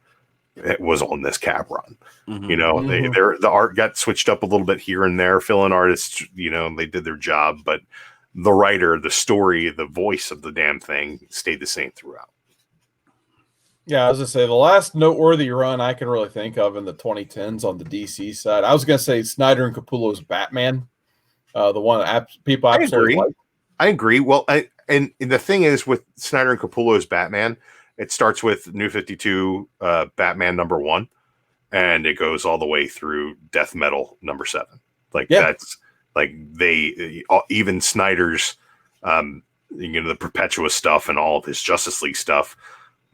was on this cap run. The art got switched up a little bit here and there. Fill-in artists, they did their job, but the writer, the story, the voice of the damn thing stayed the same throughout. Yeah, I was gonna say the last noteworthy run I can really think of in the 2010s on the DC side. I was gonna say Snyder and Capullo's Batman, the one that people absolutely like. I agree. Well, and the thing is with Snyder and Capullo's Batman, it starts with New 52 Batman #1, and it goes all the way through Death Metal #7. Like that's like they even Snyder's the Perpetua stuff and all of his Justice League stuff.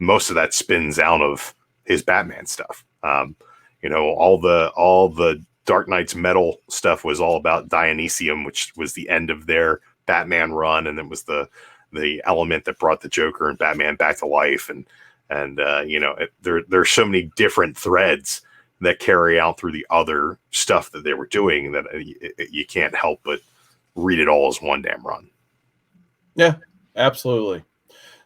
Most of that spins out of his Batman stuff. All the Dark Knight's Metal stuff was all about Dionysium, which was the end of their Batman run, and it was the element that brought the Joker and Batman back to life. There's so many different threads that carry out through the other stuff that they were doing that you can't help but read it all as one damn run. Yeah, absolutely.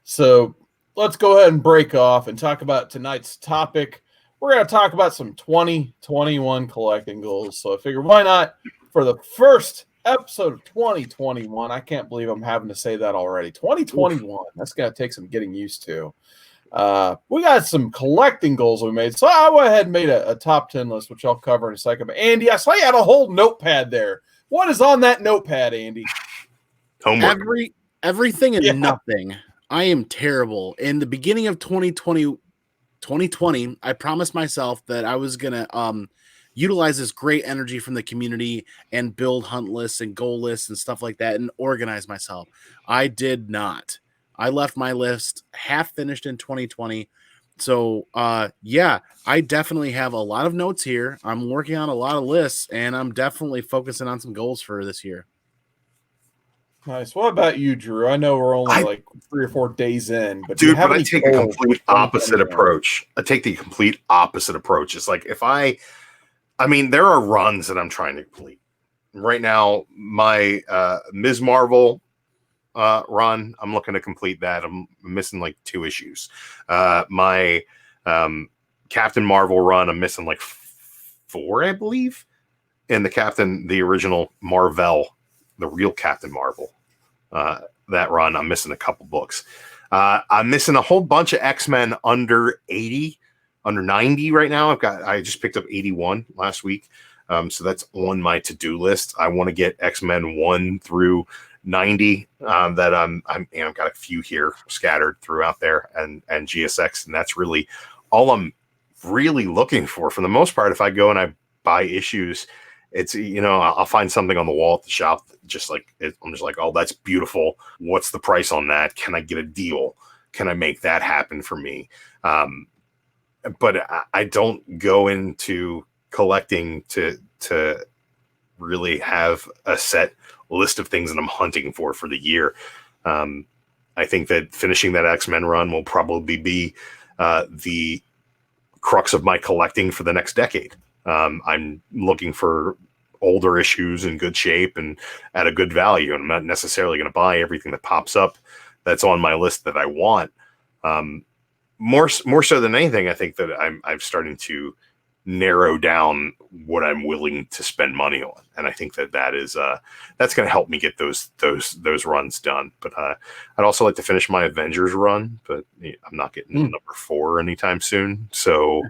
So let's go ahead and break off and talk about tonight's topic. We're going to talk about some 2021 collecting goals. So I figured why not for the first episode of 2021. I can't believe I'm having to say that already. 2021. Oof. That's going to take some getting used to. We got some collecting goals we made. So I went ahead and made a top 10 list, which I'll cover in a second. But Andy, I saw you had a whole notepad there. What is on that notepad, Andy? Homework. Everything and nothing. I am terrible. In the beginning of 2020, I promised myself that I was going to utilize this great energy from the community and build hunt lists and goal lists and stuff like that and organize myself. I did not. I left my list half finished in 2020. So, I definitely have a lot of notes here. I'm working on a lot of lists, and I'm definitely focusing on some goals for this year. Nice. What about you, Drew? I know we're only like 3 or 4 days in, but I take a complete opposite approach. I take the complete opposite approach. It's like there are runs that I'm trying to complete right now. My Ms. Marvel run, I'm looking to complete that. I'm missing like 2 issues. My Captain Marvel run, I'm missing like 4, I believe. And the original Marvel, the real Captain Marvel, that run, I'm missing a couple books. I'm missing a whole bunch of X-Men under 80, under 90 right now. I just picked up 81 last week. So that's on my to-do list. I want to get X-Men 1 through 90 that I've got a few here scattered throughout there and GSX. And that's really all I'm really looking for the most part. If I go and I buy issues, it's, I'll find something on the wall at the shop. I'm just like, oh, that's beautiful. What's the price on that? Can I get a deal? Can I make that happen for me? But I don't go into collecting to really have a set list of things that I'm hunting for the year. I think that finishing that X-Men run will probably be the crux of my collecting for the next decade. I'm looking for older issues in good shape and at a good value. And I'm not necessarily going to buy everything that pops up that's on my list that I want. More so than anything, I think that I'm starting to narrow down what I'm willing to spend money on. And I think that is that's going to help me get those runs done. But I'd also like to finish my Avengers run, but I'm not getting number 4 anytime soon. So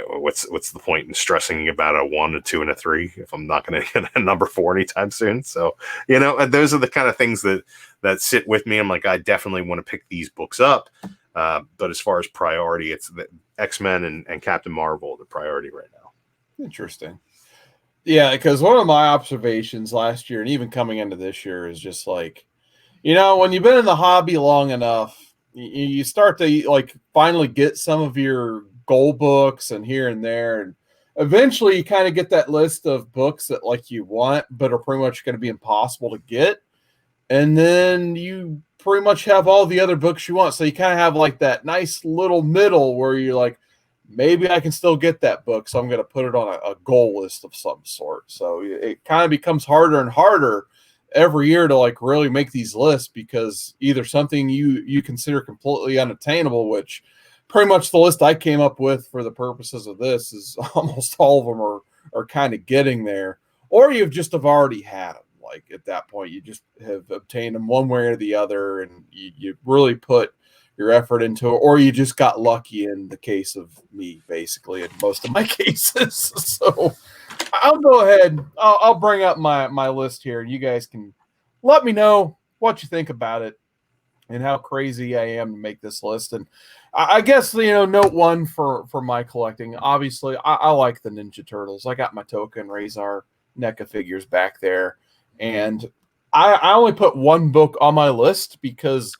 what's the point in stressing about a 1, a 2, and a 3 if I'm not going to get a number 4 anytime soon? So, those are the kind of things that sit with me. I'm like, I definitely want to pick these books up. But as far as priority, it's the X-Men and Captain Marvel, the priority right now. Interesting. Yeah, because one of my observations last year and even coming into this year is just like, when you've been in the hobby long enough, you start to finally get some of your goal books and here and there. And eventually you kind of get that list of books that you want, but are pretty much going to be impossible to get. And then you pretty much have all the other books you want. So you kind of have that nice little middle where you're like, maybe I can still get that book. So I'm going to put it on a goal list of some sort. So it kind of becomes harder and harder every year to really make these lists, because either something you consider completely unattainable, which pretty much the list I came up with for the purposes of this is almost all of them are kind of getting there, or you've just have already had them. Like at that point, you just have obtained them one way or the other, and you really put your effort into it, or you just got lucky in the case of me, basically, in most of my cases. So I'll go ahead. I'll bring up my list here, and you guys can let me know what you think about it and how crazy I am to make this list. And I guess, note one for my collecting, obviously, I like the Ninja Turtles. I got my Token Razor NECA figures back there. And I only put one book on my list because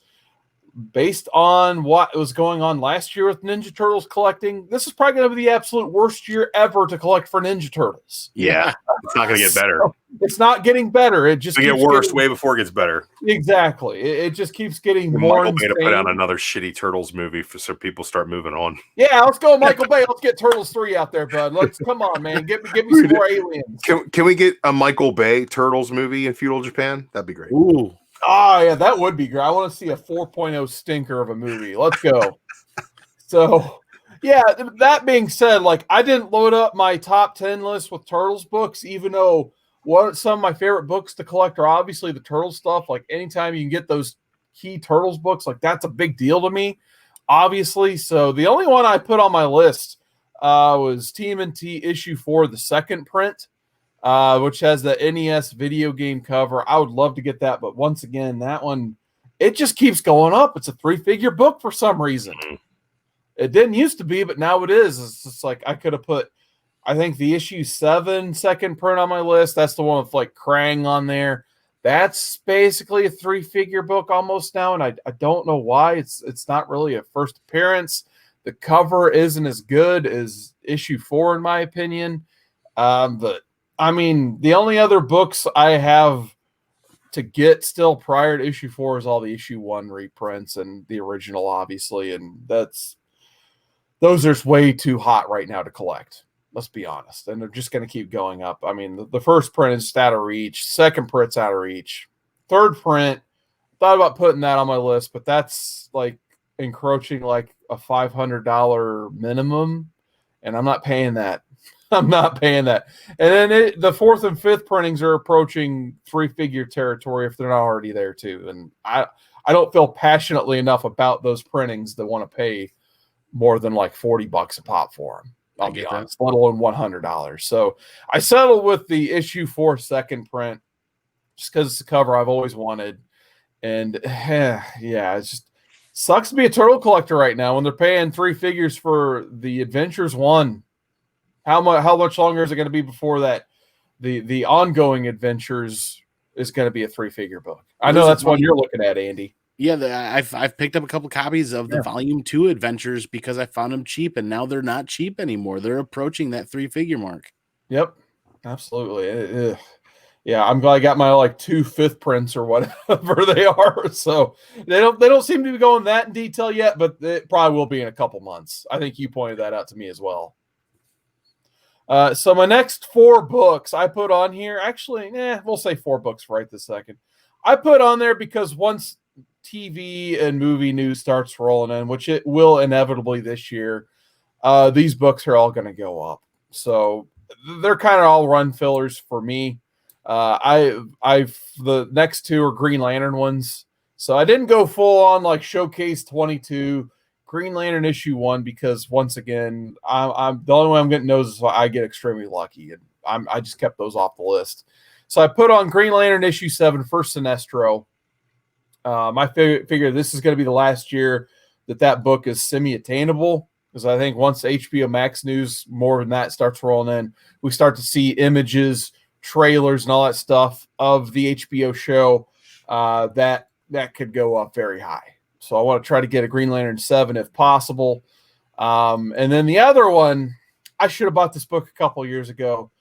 based on what was going on last year with Ninja Turtles collecting, this is probably going to be the absolute worst year ever to collect for Ninja Turtles. Yeah, it's not going to get better. So it's not getting better. It just get worse way before it gets better. Exactly. It just keeps getting more Michael insane. Bay to put out another shitty Turtles movie so people start moving on. Yeah, let's go, Michael Bay. Let's get Turtles 3 out there, bud. Come on, man. Give me some more aliens. Can we get a Michael Bay Turtles movie in feudal Japan? That'd be great. Ooh. Oh, yeah, that would be great. I want to see a 4.0 stinker of a movie. Let's go. So, yeah, that being said, like, I didn't load up my top 10 list with Turtles books, even though some of my favorite books to collect are obviously the Turtles stuff. Like, anytime you can get those key Turtles books, like, that's a big deal to me, obviously. So, the only one I put on my list was TMNT issue 4, the second print. Which has the NES video game cover. I would love to get that, but once again, that one, it just keeps going up. It's a 3-figure book for some reason. It didn't used to be, but now it is. It's just like I could have put, I think, the issue 7 second print on my list. That's the one with like Krang on there. That's basically a 3-figure book almost now, and I don't know why. It's not really a first appearance. The cover isn't as good as issue 4, in my opinion. But I mean, the only other books I have to get still prior to issue 4 is all the issue 1 reprints and the original, obviously. And those are way too hot right now to collect. Let's be honest. And they're just going to keep going up. I mean, the first print is out of reach. Second print's out of reach. Third print, thought about putting that on my list, but that's like encroaching like a $500 minimum. And I'm not paying that. I'm not paying that. And then the fourth and fifth printings are approaching 3-figure territory if they're not already there too. And I don't feel passionately enough about those printings to want to pay more than like $40 a pop for them. I'll be honest, let alone $100. So I settled with the issue 4 second print just because it's the cover I've always wanted. And yeah, it just sucks to be a turtle collector right now when they're paying 3 figures for the Adventures 1. How much longer is it going to be before that the ongoing Adventures is going to be a 3-figure book? I know that's one you're looking at, Andy. Yeah, I've picked up a couple copies of the Volume 2 Adventures because I found them cheap, and now they're not cheap anymore. They're approaching that 3-figure mark. Yep, absolutely. Yeah, I'm glad I got my like 2 fifth prints or whatever they are. So they don't seem to be going that in detail yet, but it probably will be in a couple months. I think you pointed that out to me as well. So my next 4 books I put on here, actually, we'll say 4 books right this second. I put on there because once TV and movie news starts rolling in, which it will inevitably this year, these books are all going to go up. So they're kind of all run fillers for me. The next 2 are Green Lantern ones. So I didn't go full on like Showcase 22. Green Lantern issue 1 because once again, I'm the only way I'm getting those is I get extremely lucky, and I just kept those off the list. So I put on Green Lantern issue 7, First Sinestro. I figure this is going to be the last year that book is semi-attainable, because I think once HBO Max news more than that starts rolling in, we start to see images, trailers, and all that stuff of the HBO show that could go up very high. So I want to try to get a Green Lantern 7 if possible. And then the other one, I should have bought this book a couple years ago.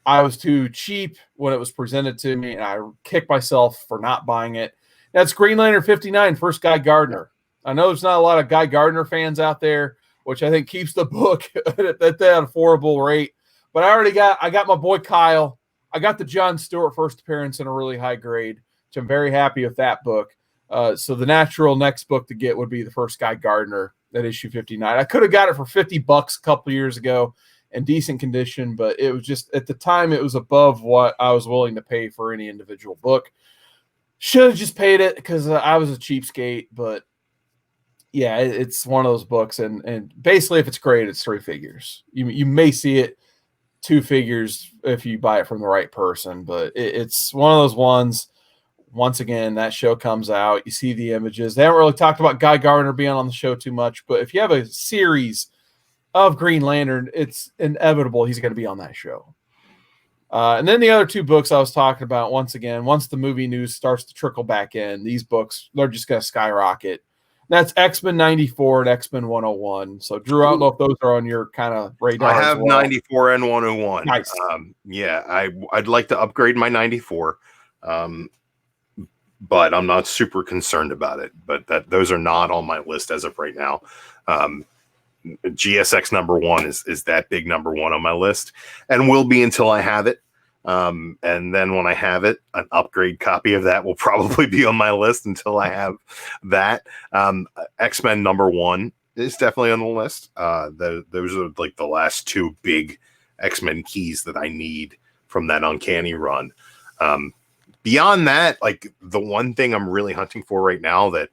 I was too cheap when it was presented to me, and I kicked myself for not buying it. That's Green Lantern 59, First Guy Gardner. I know there's not a lot of Guy Gardner fans out there, which I think keeps the book at that affordable rate. But I got my boy Kyle. I got the Jon Stewart first appearance in a really high grade, which I'm very happy with that book. So the natural next book to get would be the First Guy Gardner, that issue 59. I could have got it for $50 a couple years ago, in decent condition, but it was just at the time it was above what I was willing to pay for any individual book. Should have just paid it because I was a cheapskate, but yeah, it's one of those books, and basically if it's great, it's 3 figures. You may see it 2 figures if you buy it from the right person, but it's one of those ones. Once again, that show comes out, you see the images. They haven't really talked about Guy Gardner being on the show too much, but if you have a series of Green Lantern, it's inevitable he's going to be on that show. And then the other 2 books I was talking about, once again, once the movie news starts to trickle back in, these books, they're just going to skyrocket. That's X-Men 94 and X-Men 101. So, Drew, I don't know if those are on your kind of radar. I have as well. 94 and 101. Nice. Yeah, I'd like to upgrade my 94, but I'm not super concerned about it. But those are not on my list as of right now. GSX number 1 is that big number 1 on my list, and will be until I have it. And then when I have it, an upgrade copy of that will probably be on my list until I have that. X-Men number 1 is definitely on the list. Those are like the last 2 big X-Men keys that I need from that Uncanny run. Beyond that, like the one thing I'm really hunting for right now that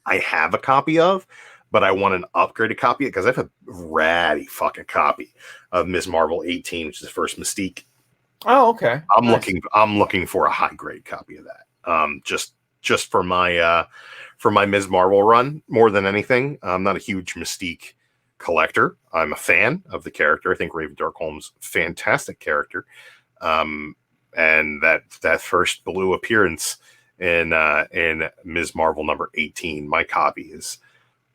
I have a copy of, but I want an upgraded copy because I have a ratty fucking copy of Ms. Marvel 18, which is the first Mystique. Oh, okay. I'm looking for a high grade copy of that. Just for my Ms. Marvel run more than anything. I'm not a huge Mystique collector. I'm a fan of the character. I think Raven Darkholm's fantastic character. And that first blue appearance in Ms. Marvel number 18, my copy is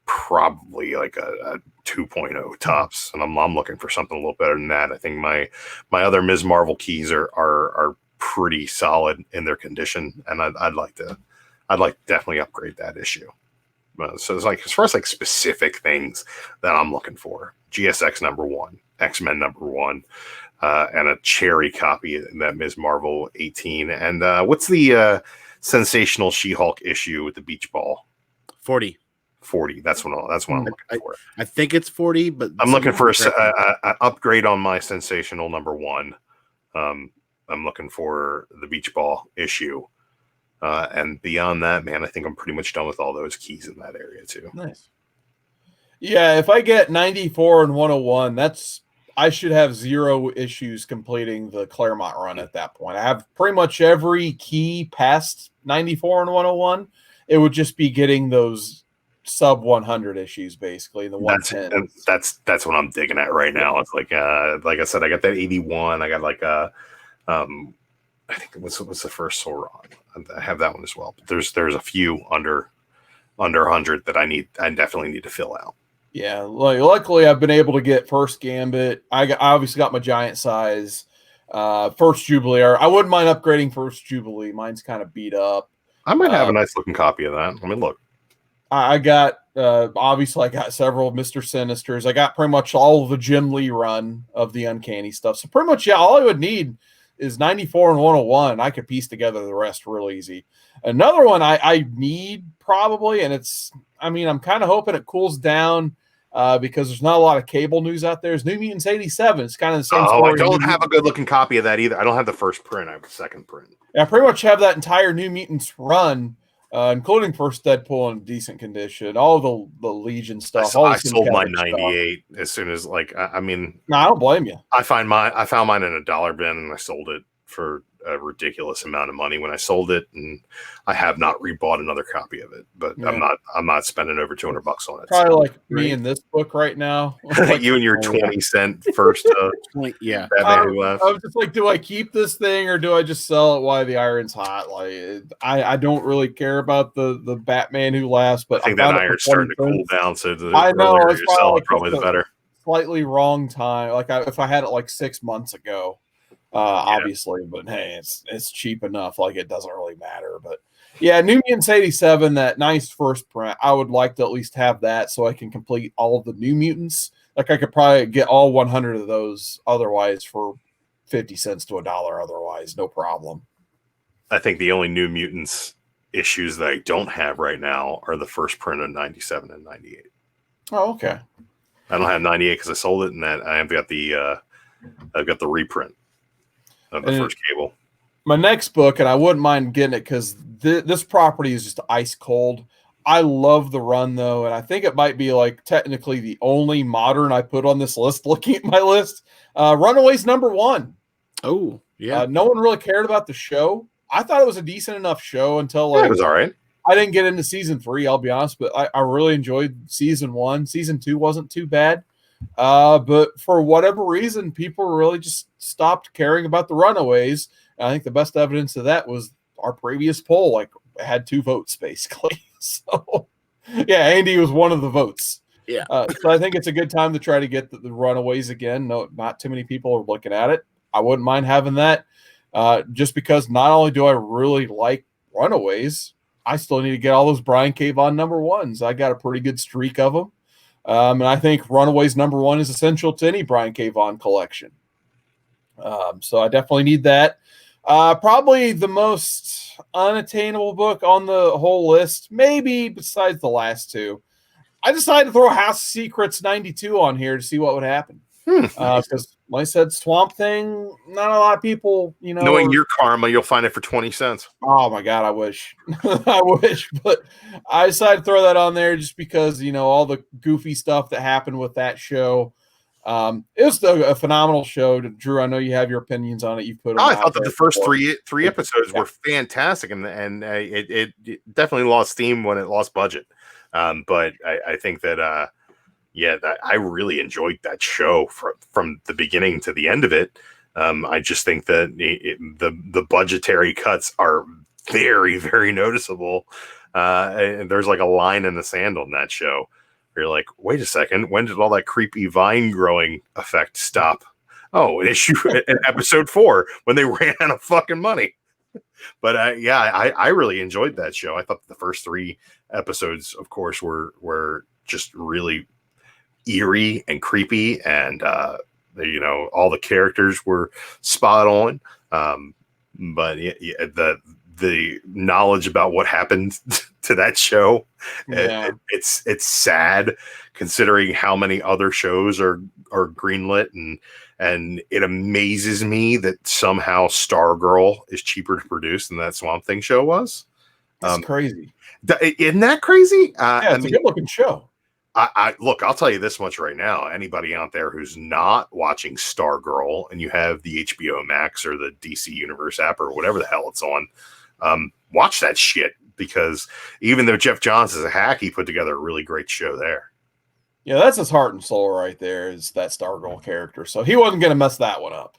probably like a 2.0 tops, and I'm looking for something a little better than that. I think my other Ms. Marvel keys are pretty solid in their condition, and I'd like to definitely upgrade that issue. So it's like, as far as like specific things that I'm looking for, GSX number 1, X-Men number 1, and a cherry copy of that Ms. Marvel 18. And what's the sensational She-Hulk issue with the beach ball? 40. That's what I'm looking for. I think it's 40, but I'm looking for an upgrade on my sensational number 1. I'm looking for the beach ball issue. And beyond that, man, I think I'm pretty much done with all those keys in that area too. Nice. Yeah, if I get 94 and 101, I should have 0 issues completing the Claremont run at that point. I have pretty much every key past 94 and 101. It would just be getting those sub 100 issues, basically, the 110. That's what I'm digging at right now. It's like I said, I got that 81. I got like I think what's the first Sauron? I have that one as well. But there's a few under 100 that I definitely need to fill out. Yeah, luckily I've been able to get first Gambit. I obviously got my giant size. First Jubilee. I wouldn't mind upgrading first Jubilee. Mine's kind of beat up. I might have a nice looking copy of that. Let me look. I got obviously I got several Mr. Sinisters. I got pretty much all of the Jim Lee run of the Uncanny stuff. So pretty much, yeah, all I would need is 94 and 101. I could piece together the rest real easy. Another one I need probably, and I'm kind of hoping it cools down because there's not a lot of cable news out there. Is New Mutants 87. It's kind of the same story. I don't have a good looking copy of that either. I don't have the first print. I have the second print. I pretty much have that entire New Mutants run, including first Deadpool in decent condition, all the Legion stuff. I sold my 98 stuff as soon as I don't blame you. I found mine in a dollar bin and I sold it for a ridiculous amount of money when I sold it, and I have not rebought another copy of it. But yeah. I'm not spending over $200 on it. Probably like me in this book right now. You and your 20-cent first. Yeah. I was just like, do I keep this thing or do I just sell it while the iron's hot? Like, I don't really care about the Batman Who Laughs, but I think that iron's starting to cool down. So I know it's probably the better. Slightly wrong time. Like if I had it like 6 months ago. Obviously, but hey, it's cheap enough. Like it doesn't really matter. But yeah, New Mutants 87, that nice first print. I would like to at least have that so I can complete all of the New Mutants. Like I could probably get all 100 of those otherwise for 50 cents to $1. Otherwise, no problem. I think the only New Mutants issues that I don't have right now are the first print of 97 and 98. Oh, okay. I don't have 98 because I sold it, and that I've got the reprint of the first Cable. My next book, and I wouldn't mind getting it because this property is just ice cold. I love the run though, and I think it might be like technically the only modern I put on this list. Looking at my list, Runaways #1. Oh yeah, no one really cared about the show. I thought it was a decent enough show until it was all right. I didn't get into season 3. I'll be honest, but I really enjoyed season 1. Season 2 wasn't too bad, but for whatever reason, people really just stopped caring about the Runaways. And I think the best evidence of that was our previous poll. Like, it had 2 votes basically. So, yeah, Andy was one of the votes. Yeah. So I think it's a good time to try to get the Runaways again. No, not too many people are looking at it. I wouldn't mind having that, just because not only do I really like Runaways, I still need to get all those Brian K. Vaughan #1s. I got a pretty good streak of them. And I think Runaways #1 is essential to any Brian K. Vaughan collection. So I definitely need that. Probably the most unattainable book on the whole list, maybe besides the last 2. I decided to throw House of Secrets 92 on here to see what would happen. Because, like I said, Swamp Thing, not a lot of people, Knowing your karma, you'll find it for 20 cents. Oh my God, I wish. I wish. But I decided to throw that on there just because, all the goofy stuff that happened with that show. It was a phenomenal show. Drew, I know you have your opinions on it. You put. I thought that the first three episodes were fantastic, and it definitely lost steam when it lost budget. But I think that I really enjoyed that show from the beginning to the end of it. I just think that the budgetary cuts are very, very noticeable. And there's like a line in the sand on that show. You're like, wait a second, when did all that creepy vine growing effect stop? Oh, in episode 4 when they ran out of fucking money. But I really enjoyed that show. I thought the first 3 episodes, of course, were just really eerie and creepy, and all the characters were spot on. But the knowledge about what happened to that show, it's sad considering how many other shows are greenlit, and it amazes me that somehow Stargirl is cheaper to produce than that Swamp Thing show was. That's crazy. Isn't that crazy? It's a good looking show. Look, I'll tell you this much right now. Anybody out there who's not watching Stargirl and you have the HBO Max or the DC Universe app or whatever the hell it's on, watch that shit, because even though Jeff Johns is a hack, he put together a really great show there. Yeah, that's his heart and soul right there, is that Stargirl character. So he wasn't going to mess that one up.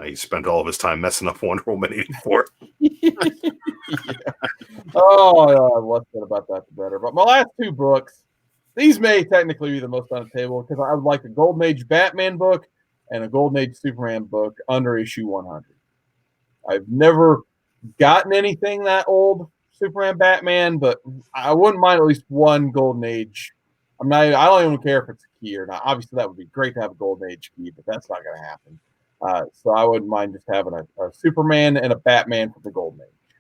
He spent all of his time messing up Wonder Woman 84. Yeah. Oh, less said about that, the better. But my last 2 books, these may technically be the most unattainable, because I would like a Golden Age Batman book and a Golden Age Superman book under issue 100. I've never gotten anything that old, Superman, Batman, but I wouldn't mind at least one Golden Age. I don't even care if it's a key or not. Obviously, that would be great to have a Golden Age key, but that's not going to happen. So I wouldn't mind just having a Superman and a Batman for the Golden Age.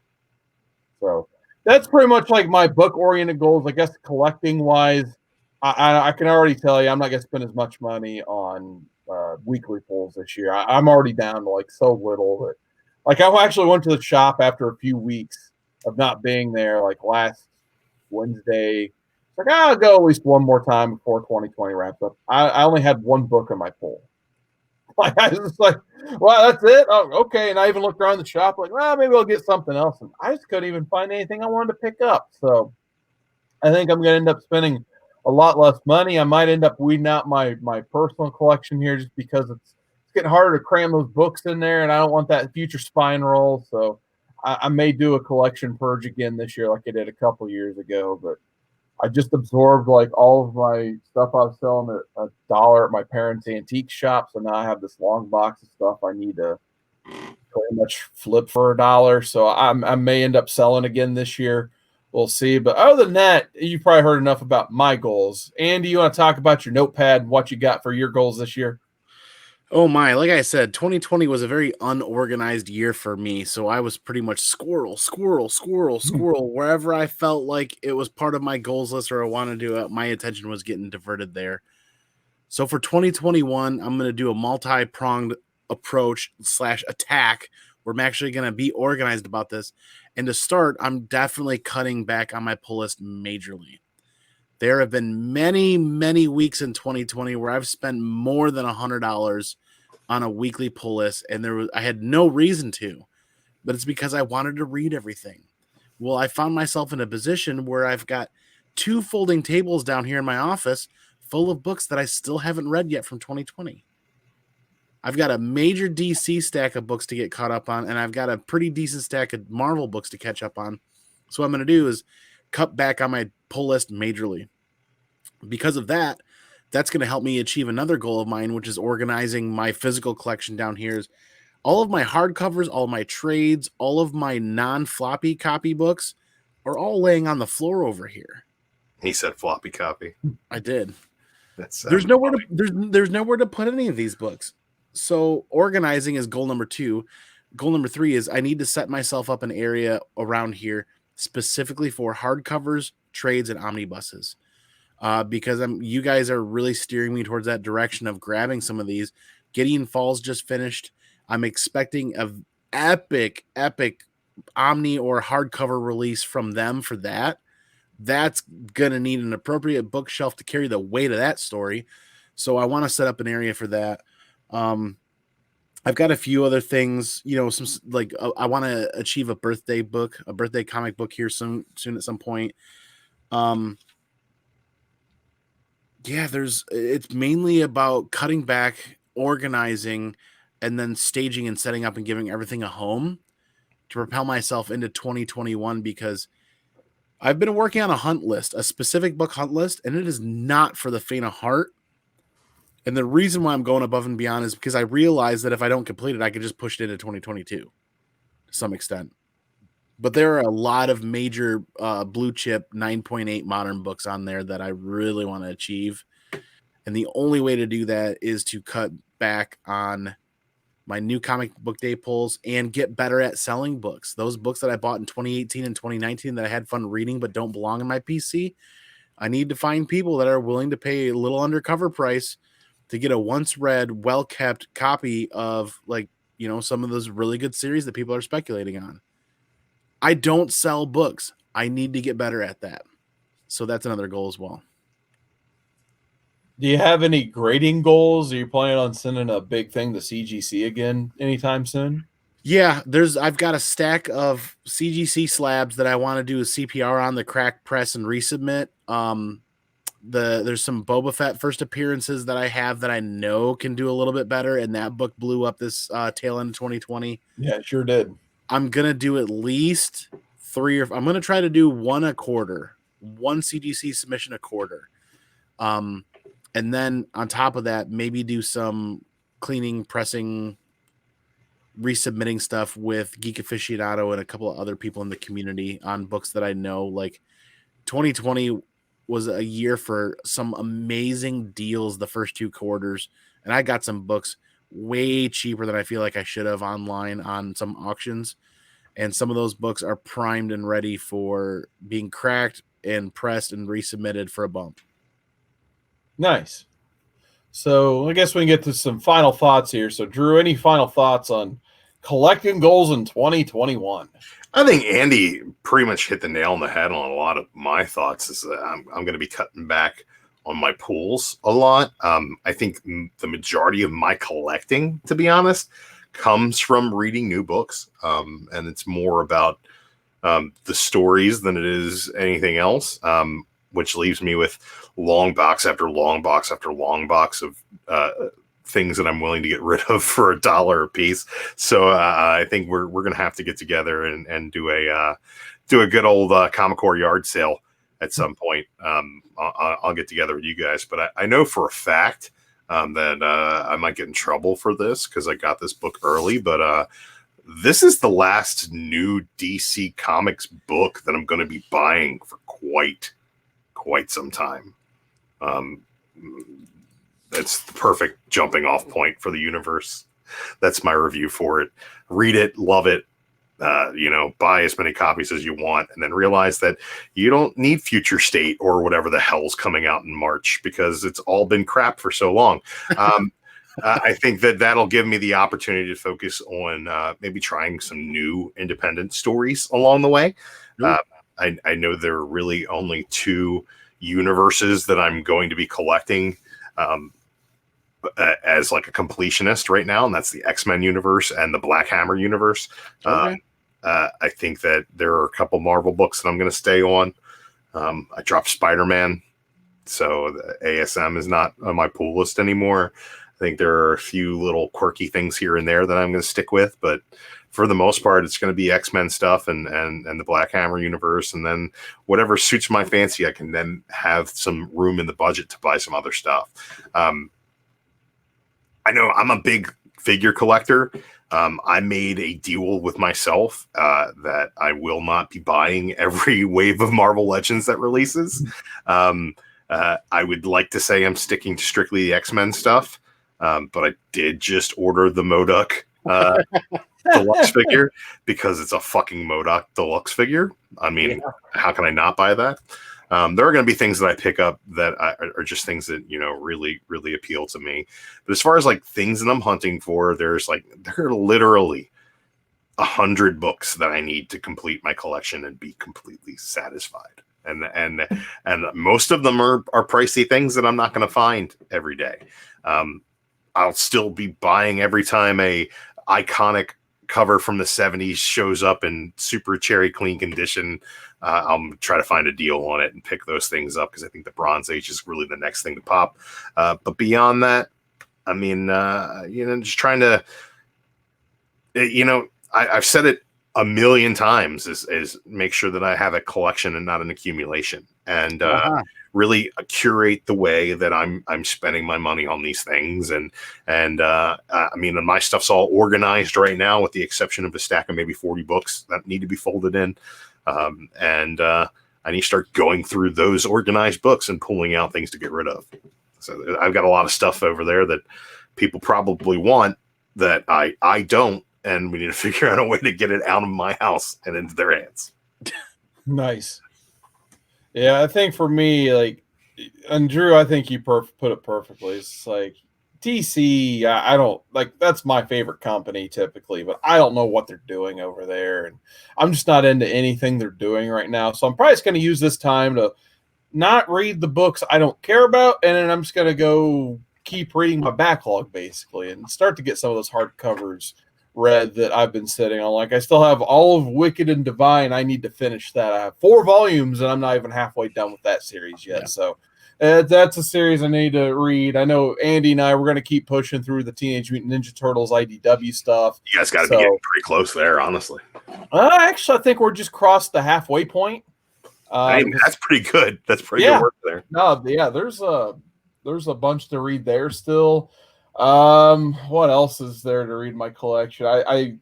So that's pretty much like my book-oriented goals. I guess collecting-wise, I can already tell you I'm not going to spend as much money on weekly pulls this year. I'm already down to like so little that, like, I actually went to the shop after a few weeks of not being there, like last Wednesday. Like, I'll go at least one more time before 2020 wraps up. I only had 1 book in my pull. Like, I was just like, well, that's it? Oh, okay. And I even looked around the shop like, well, maybe I'll get something else. And I just couldn't even find anything I wanted to pick up. So I think I'm going to end up spending a lot less money. I might end up weeding out my personal collection here just because it's getting harder to cram those books in there, and I don't want that future spine roll. So I may do a collection purge again this year like I did a couple years ago, but I just absorbed like all of my stuff I was selling at $1 at my parents' antique shop. So now I have this long box of stuff I need to pretty much flip for $1. So I may end up selling again this year. We'll see. But other than that, you probably heard enough about my goals. Andy, you want to talk about your notepad and what you got for your goals this year? Oh my, like I said, 2020 was a very unorganized year for me. So I was pretty much squirrel, wherever I felt like it was part of my goals list or I wanted to do it, my attention was getting diverted there. So for 2021, I'm going to do a multi-pronged approach / attack where I'm actually going to be organized about this. And to start, I'm definitely cutting back on my pull list majorly. There have been many, many weeks in 2020 where I've spent more than $100 on a weekly pull list, and I had no reason to, but it's because I wanted to read everything. Well, I found myself in a position where I've got 2 folding tables down here in my office full of books that I still haven't read yet from 2020. I've got a major DC stack of books to get caught up on, and I've got a pretty decent stack of Marvel books to catch up on. So what I'm going to do is cut back on my pull list majorly. Because of that, that's going to help me achieve another goal of mine, which is organizing my physical collection down here. Is all of my hardcovers, all of my trades, all of my non-floppy copy books are all laying on the floor over here. He said floppy copy. I did. That's There's nowhere to put any of these books. So organizing is goal number 2. Goal number 3 is I need to set myself up an area around here specifically for hardcovers, trades, and omnibuses. Because you guys are really steering me towards that direction of grabbing some of these. Gideon Falls just finished. I'm expecting an epic omni or hardcover release from them for that. That's going to need an appropriate bookshelf to carry the weight of that story. So I want to set up an area for that. I've got a few other things, some like I want to achieve a birthday comic book here soon at some point. It's mainly about cutting back, organizing, and then staging and setting up and giving everything a home to propel myself into 2021, because I've been working on a hunt list, a specific book hunt list, and it is not for the faint of heart. And the reason why I'm going above and beyond is because I realize that if I don't complete it, I could just push it into 2022 to some extent. But there are a lot of major blue chip 9.8 modern books on there that I really want to achieve. And the only way to do that is to cut back on my new comic book day pulls and get better at selling books. Those books that I bought in 2018 and 2019 that I had fun reading but don't belong in my PC, I need to find people that are willing to pay a little undercover price to get a once read, well-kept copy of some of those really good series that people are speculating on. I don't sell books. I need to get better at that. So that's another goal as well. Do you have any grading goals? Are you planning on sending a big thing to CGC again anytime soon? Yeah, I've got a stack of CGC slabs that I want to do a CPR on, the crack press and resubmit. There's some Boba Fett first appearances that I have that I know can do a little bit better, and that book blew up this tail end of 2020. Yeah, it sure did. I'm gonna do at least 3 I'm gonna try to do 1 a quarter, 1 CGC submission a quarter. And then on top of that, maybe do some cleaning, pressing, resubmitting stuff with Geek Aficionado and a couple of other people in the community on books that I know. Like 2020 was a year for some amazing deals the first 2 quarters, and I got some books way cheaper than I feel like I should have online on some auctions. And some of those books are primed and ready for being cracked and pressed and resubmitted for a bump. Nice. So I guess we can get to some final thoughts here. So Drew, any final thoughts on collecting goals in 2021? I think Andy pretty much hit the nail on the head on a lot of my thoughts. Is that I'm going to be cutting back on my pools a lot. I think the majority of my collecting, to be honest, comes from reading new books. And it's more about the stories than it is anything else, which leaves me with long box after long box after long box of things that I'm willing to get rid of for $1 a piece. So I think we're going to have to get together and do a good old Comic-Core yard sale at some point. I'll get together with you guys, but I know for a fact that I might get in trouble for this because I got this book early, but this is the last new DC Comics book that I'm going to be buying for quite some time. That's the perfect jumping off point for the universe. That's my review for it. Read it, love it. buy as many copies as you want, and then realize that you don't need Future State or whatever the hell's coming out in March because it's all been crap for so long. I think that'll give me the opportunity to focus on maybe trying some new independent stories along the way. I know there are really only 2 universes that I'm going to be collecting as like a completionist right now, and that's the X-Men universe and the Black Hammer universe. Okay. I think that there are a couple Marvel books that I'm going to stay on. I dropped Spider-Man, so the ASM is not on my pool list anymore. I think there are a few little quirky things here and there that I'm going to stick with, but for the most part, it's going to be X-Men stuff and the Black Hammer universe, and then whatever suits my fancy, I can then have some room in the budget to buy some other stuff. I know I'm a big figure collector. I made a deal with myself that I will not be buying every wave of Marvel Legends that releases. I would like to say I'm sticking to strictly the X-Men stuff, but I did just order the MODOK deluxe figure because it's a fucking MODOK deluxe figure. I mean, how can I not buy that? There are going to be things that I pick up that are just things that, really, really appeal to me. But as far as like things that I'm hunting for, there are literally 100 books that I need to complete my collection and be completely satisfied. And most of them are pricey things that I'm not going to find every day. I'll still be buying every time a iconic cover from the 70s shows up in super cherry clean condition. I'll try to find a deal on it and pick those things up because I think the Bronze Age is really the next thing to pop. But beyond that, I mean, just trying to, I've said it a million times is make sure that I have a collection and not an accumulation, and really curate the way that I'm spending my money on these things. And I mean, my stuff's all organized right now, with the exception of a stack of maybe 40 books that need to be folded in. And I need to start going through those organized books and pulling out things to get rid of. So I've got a lot of stuff over there that people probably want that I don't, and we need to figure out a way to get it out of my house and into their hands. Nice. Yeah, I think for me, like, and Drew, I think you put it perfectly. It's like DC, I don't like, that's my favorite company typically, but I don't know what they're doing over there, and I'm just not into anything they're doing right now. So I'm probably just going to use this time to not read the books I don't care about, and then I'm just going to go keep reading my backlog basically and start to get some of those hardcovers read that I've been sitting on. Like, I still have all of Wicked and Divine. I need to finish that. I have 4 volumes and I'm not even halfway done with that series yet. Yeah. So that's a series I need to read. I know Andy and I, we're going to keep pushing through the Teenage Mutant Ninja Turtles IDW stuff. You guys got to be getting pretty close there, honestly. Actually, I think we're just crossed the halfway point. That's pretty good. That's pretty good work there. No, yeah, there's a bunch to read there still. What else is there to read in my collection? I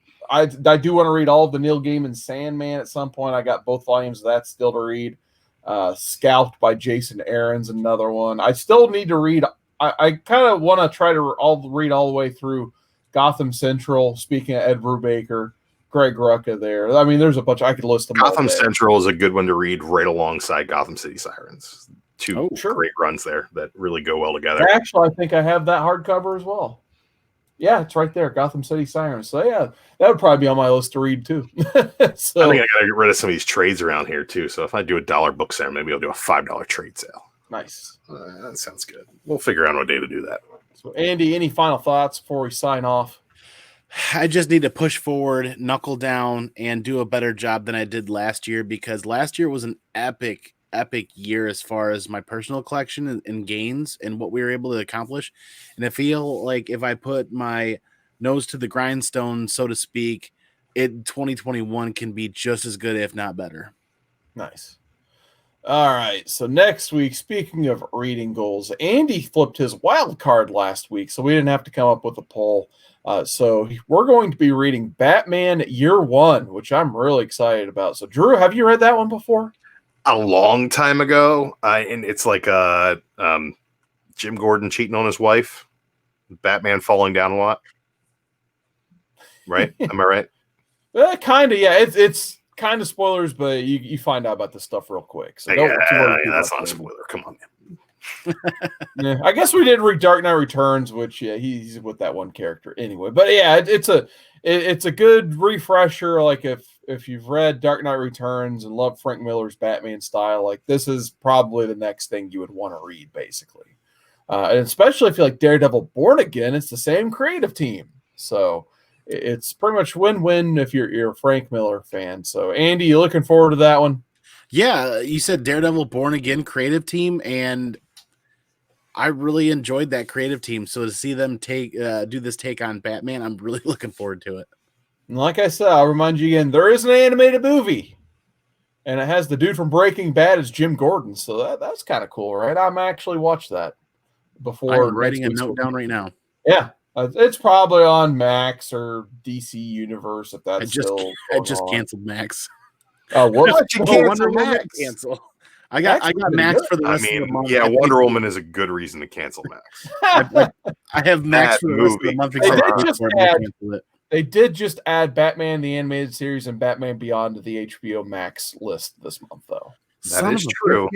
do want to read all of the Neil Gaiman Sandman at some point. I got both volumes of that still to read. Scalped by Jason Aaron's another one. I still need to read. I kind of want to try to read all the way through Gotham Central. Speaking of Ed Brubaker, Greg Rucka there. I mean, there's a bunch. I could list them. Gotham Central is a good one to read right alongside Gotham City Sirens. Two great runs there that really go well together. Actually, I think I have that hardcover as well. Yeah, it's right there, Gotham City Sirens. So yeah, that would probably be on my list to read too. So I think I gotta get rid of some of these trades around here too. So if I do a $1 book sale, maybe I'll do a $5 trade sale. Nice. That sounds good. We'll figure out a day to do that. So Andy, any final thoughts before we sign off? I just need to push forward, knuckle down, and do a better job than I did last year, because last year was an epic year as far as my personal collection and gains and what we were able to accomplish. And I feel like if I put my nose to the grindstone, so to speak, 2021 can be just as good, if not better. Nice. All right. So next week, speaking of reading goals, Andy flipped his wild card last week, so we didn't have to come up with a poll. So we're going to be reading Batman Year One, which I'm really excited about. So Drew, have you read that one before? A long time ago, and it's like Jim Gordon cheating on his wife, Batman falling down a lot. Right? Am I right? Kind of, yeah. It's kind of spoilers, but you find out about this stuff real quick. So don't worry too that's much, not a man. spoiler. Come on, man. Yeah, I guess we did read Dark Knight Returns, which he's with that one character anyway. But yeah, it's a good refresher. Like if you've read Dark Knight Returns and love Frank Miller's Batman style, like this is probably the next thing you would want to read, basically. And especially if you like Daredevil Born Again, it's the same creative team, so it's pretty much win-win if you're a Frank Miller fan. So Andy, you looking forward to that one? Yeah, you said Daredevil Born Again creative team, and I really enjoyed that creative team. So to see them do this take on Batman, I'm really looking forward to it. And like I said, I'll remind you again, there is an animated movie, and it has the dude from Breaking Bad as Jim Gordon. So that's kind of cool, right? I'm actually watched that before. I'm writing a note down right now. Yeah, it's probably on Max or DC Universe if that's I just canceled Max. What? You cancel Max? Max. I got Max for the rest of the month. Yeah, Wonder Woman is a good reason to cancel Max. I have Max for the rest of the month. They did just add Batman the Animated Series and Batman Beyond to the HBO Max list this month, though. That is true.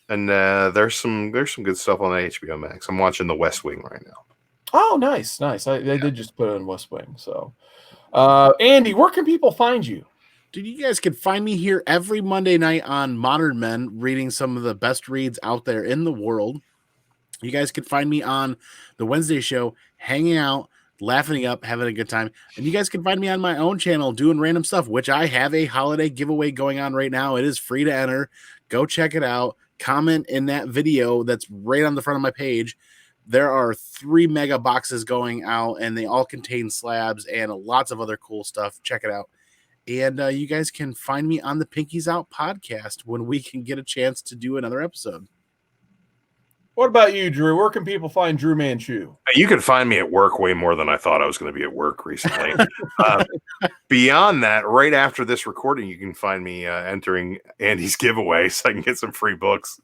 And there's some good stuff on HBO Max. I'm watching The West Wing right now. Oh, nice. They did just put it in West Wing. So, Andy, where can people find you? Dude, you guys can find me here every Monday night on Modern Men, reading some of the best reads out there in the world. You guys can find me on the Wednesday show, hanging out, laughing up, having a good time. And you guys can find me on my own channel doing random stuff, which I have a holiday giveaway going on right now. It is free to enter. Go check it out. Comment in that video that's right on the front of my page. There are 3 mega boxes going out, and they all contain slabs and lots of other cool stuff. Check it out. And you guys can find me on the Pinkies Out podcast when we can get a chance to do another episode. What about you, Drew? Where can people find DruManchu? You can find me at work way more than I thought I was going to be at work recently. Beyond that, right after this recording, you can find me entering Andy's giveaway so I can get some free books.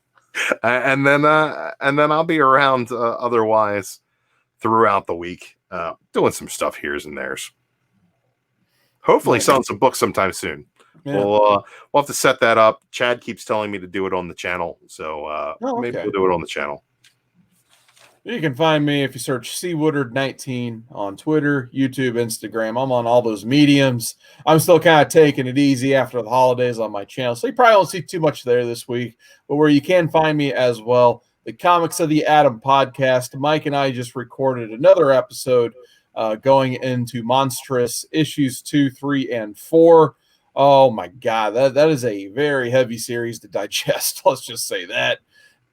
And then I'll be around otherwise throughout the week, doing some stuff here's and there's. Hopefully selling some books sometime soon. Yeah. We'll have to set that up. Chad keeps telling me to do it on the channel, so maybe we'll do it on the channel. You can find me if you search cwoodard19 on Twitter, YouTube, Instagram. I'm on all those mediums. I'm still kind of taking it easy after the holidays on my channel, so you probably won't see too much there this week. But where you can find me as well, the Comics of the Atom podcast. Mike and I just recorded another episode going into Monstrous issues 2, 3, and 4. Oh my God, that is a very heavy series to digest. Let's just say that.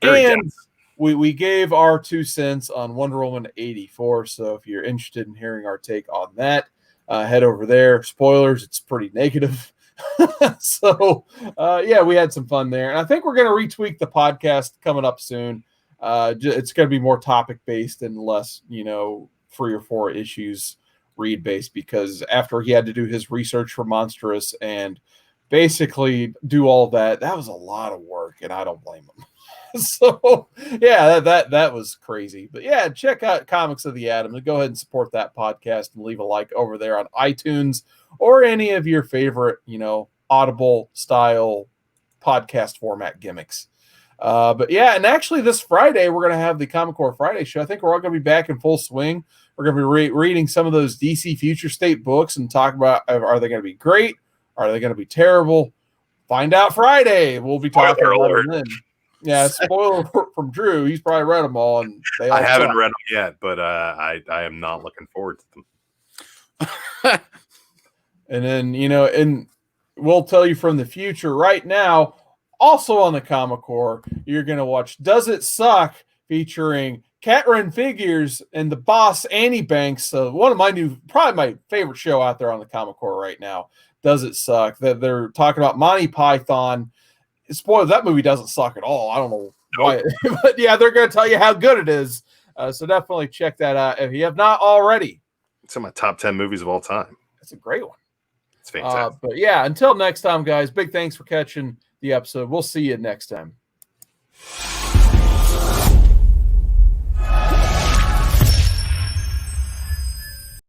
Very dense. We gave our 2 cents on Wonder Woman 84. So if you're interested in hearing our take on that, head over there. Spoilers, it's pretty negative. So yeah, we had some fun there, and I think we're going to retweak the podcast coming up soon. It's going to be more topic based and less, 3 or 4 issues read based, because after he had to do his research for Monstrous and basically do all that was a lot of work, and I don't blame him. So yeah, that was crazy. But yeah, check out Comics of the Atom and go ahead and support that podcast and leave a like over there on iTunes or any of your favorite, Audible style podcast format gimmicks. But yeah, and actually this Friday, we're going to have the Comic Core Friday show. I think we're all going to be back in full swing. We're going to be reading some of those DC Future State books and talk about, are they going to be great? Are they going to be terrible? Find out Friday. We'll be talking about them then. Yeah, spoiler from Drew. He's probably read them all. And I haven't read them yet, but I am not looking forward to them. And then, and we'll tell you from the future right now, also on the Comic Core, you're going to watch Does It Suck? Featuring Catrin Figures and the boss Annie Banks. So one of probably my favorite show out there on the Comic Core right now. Does It Suck? That they're talking about Monty Python. Spoiler, that movie doesn't suck at all. I don't know why, but yeah, they're going to tell you how good it is. So definitely check that out if you have not already. It's in my top 10 movies of all time. It's a great one. It's fantastic. But yeah, until next time, guys, big thanks for catching the episode. We'll see you next time.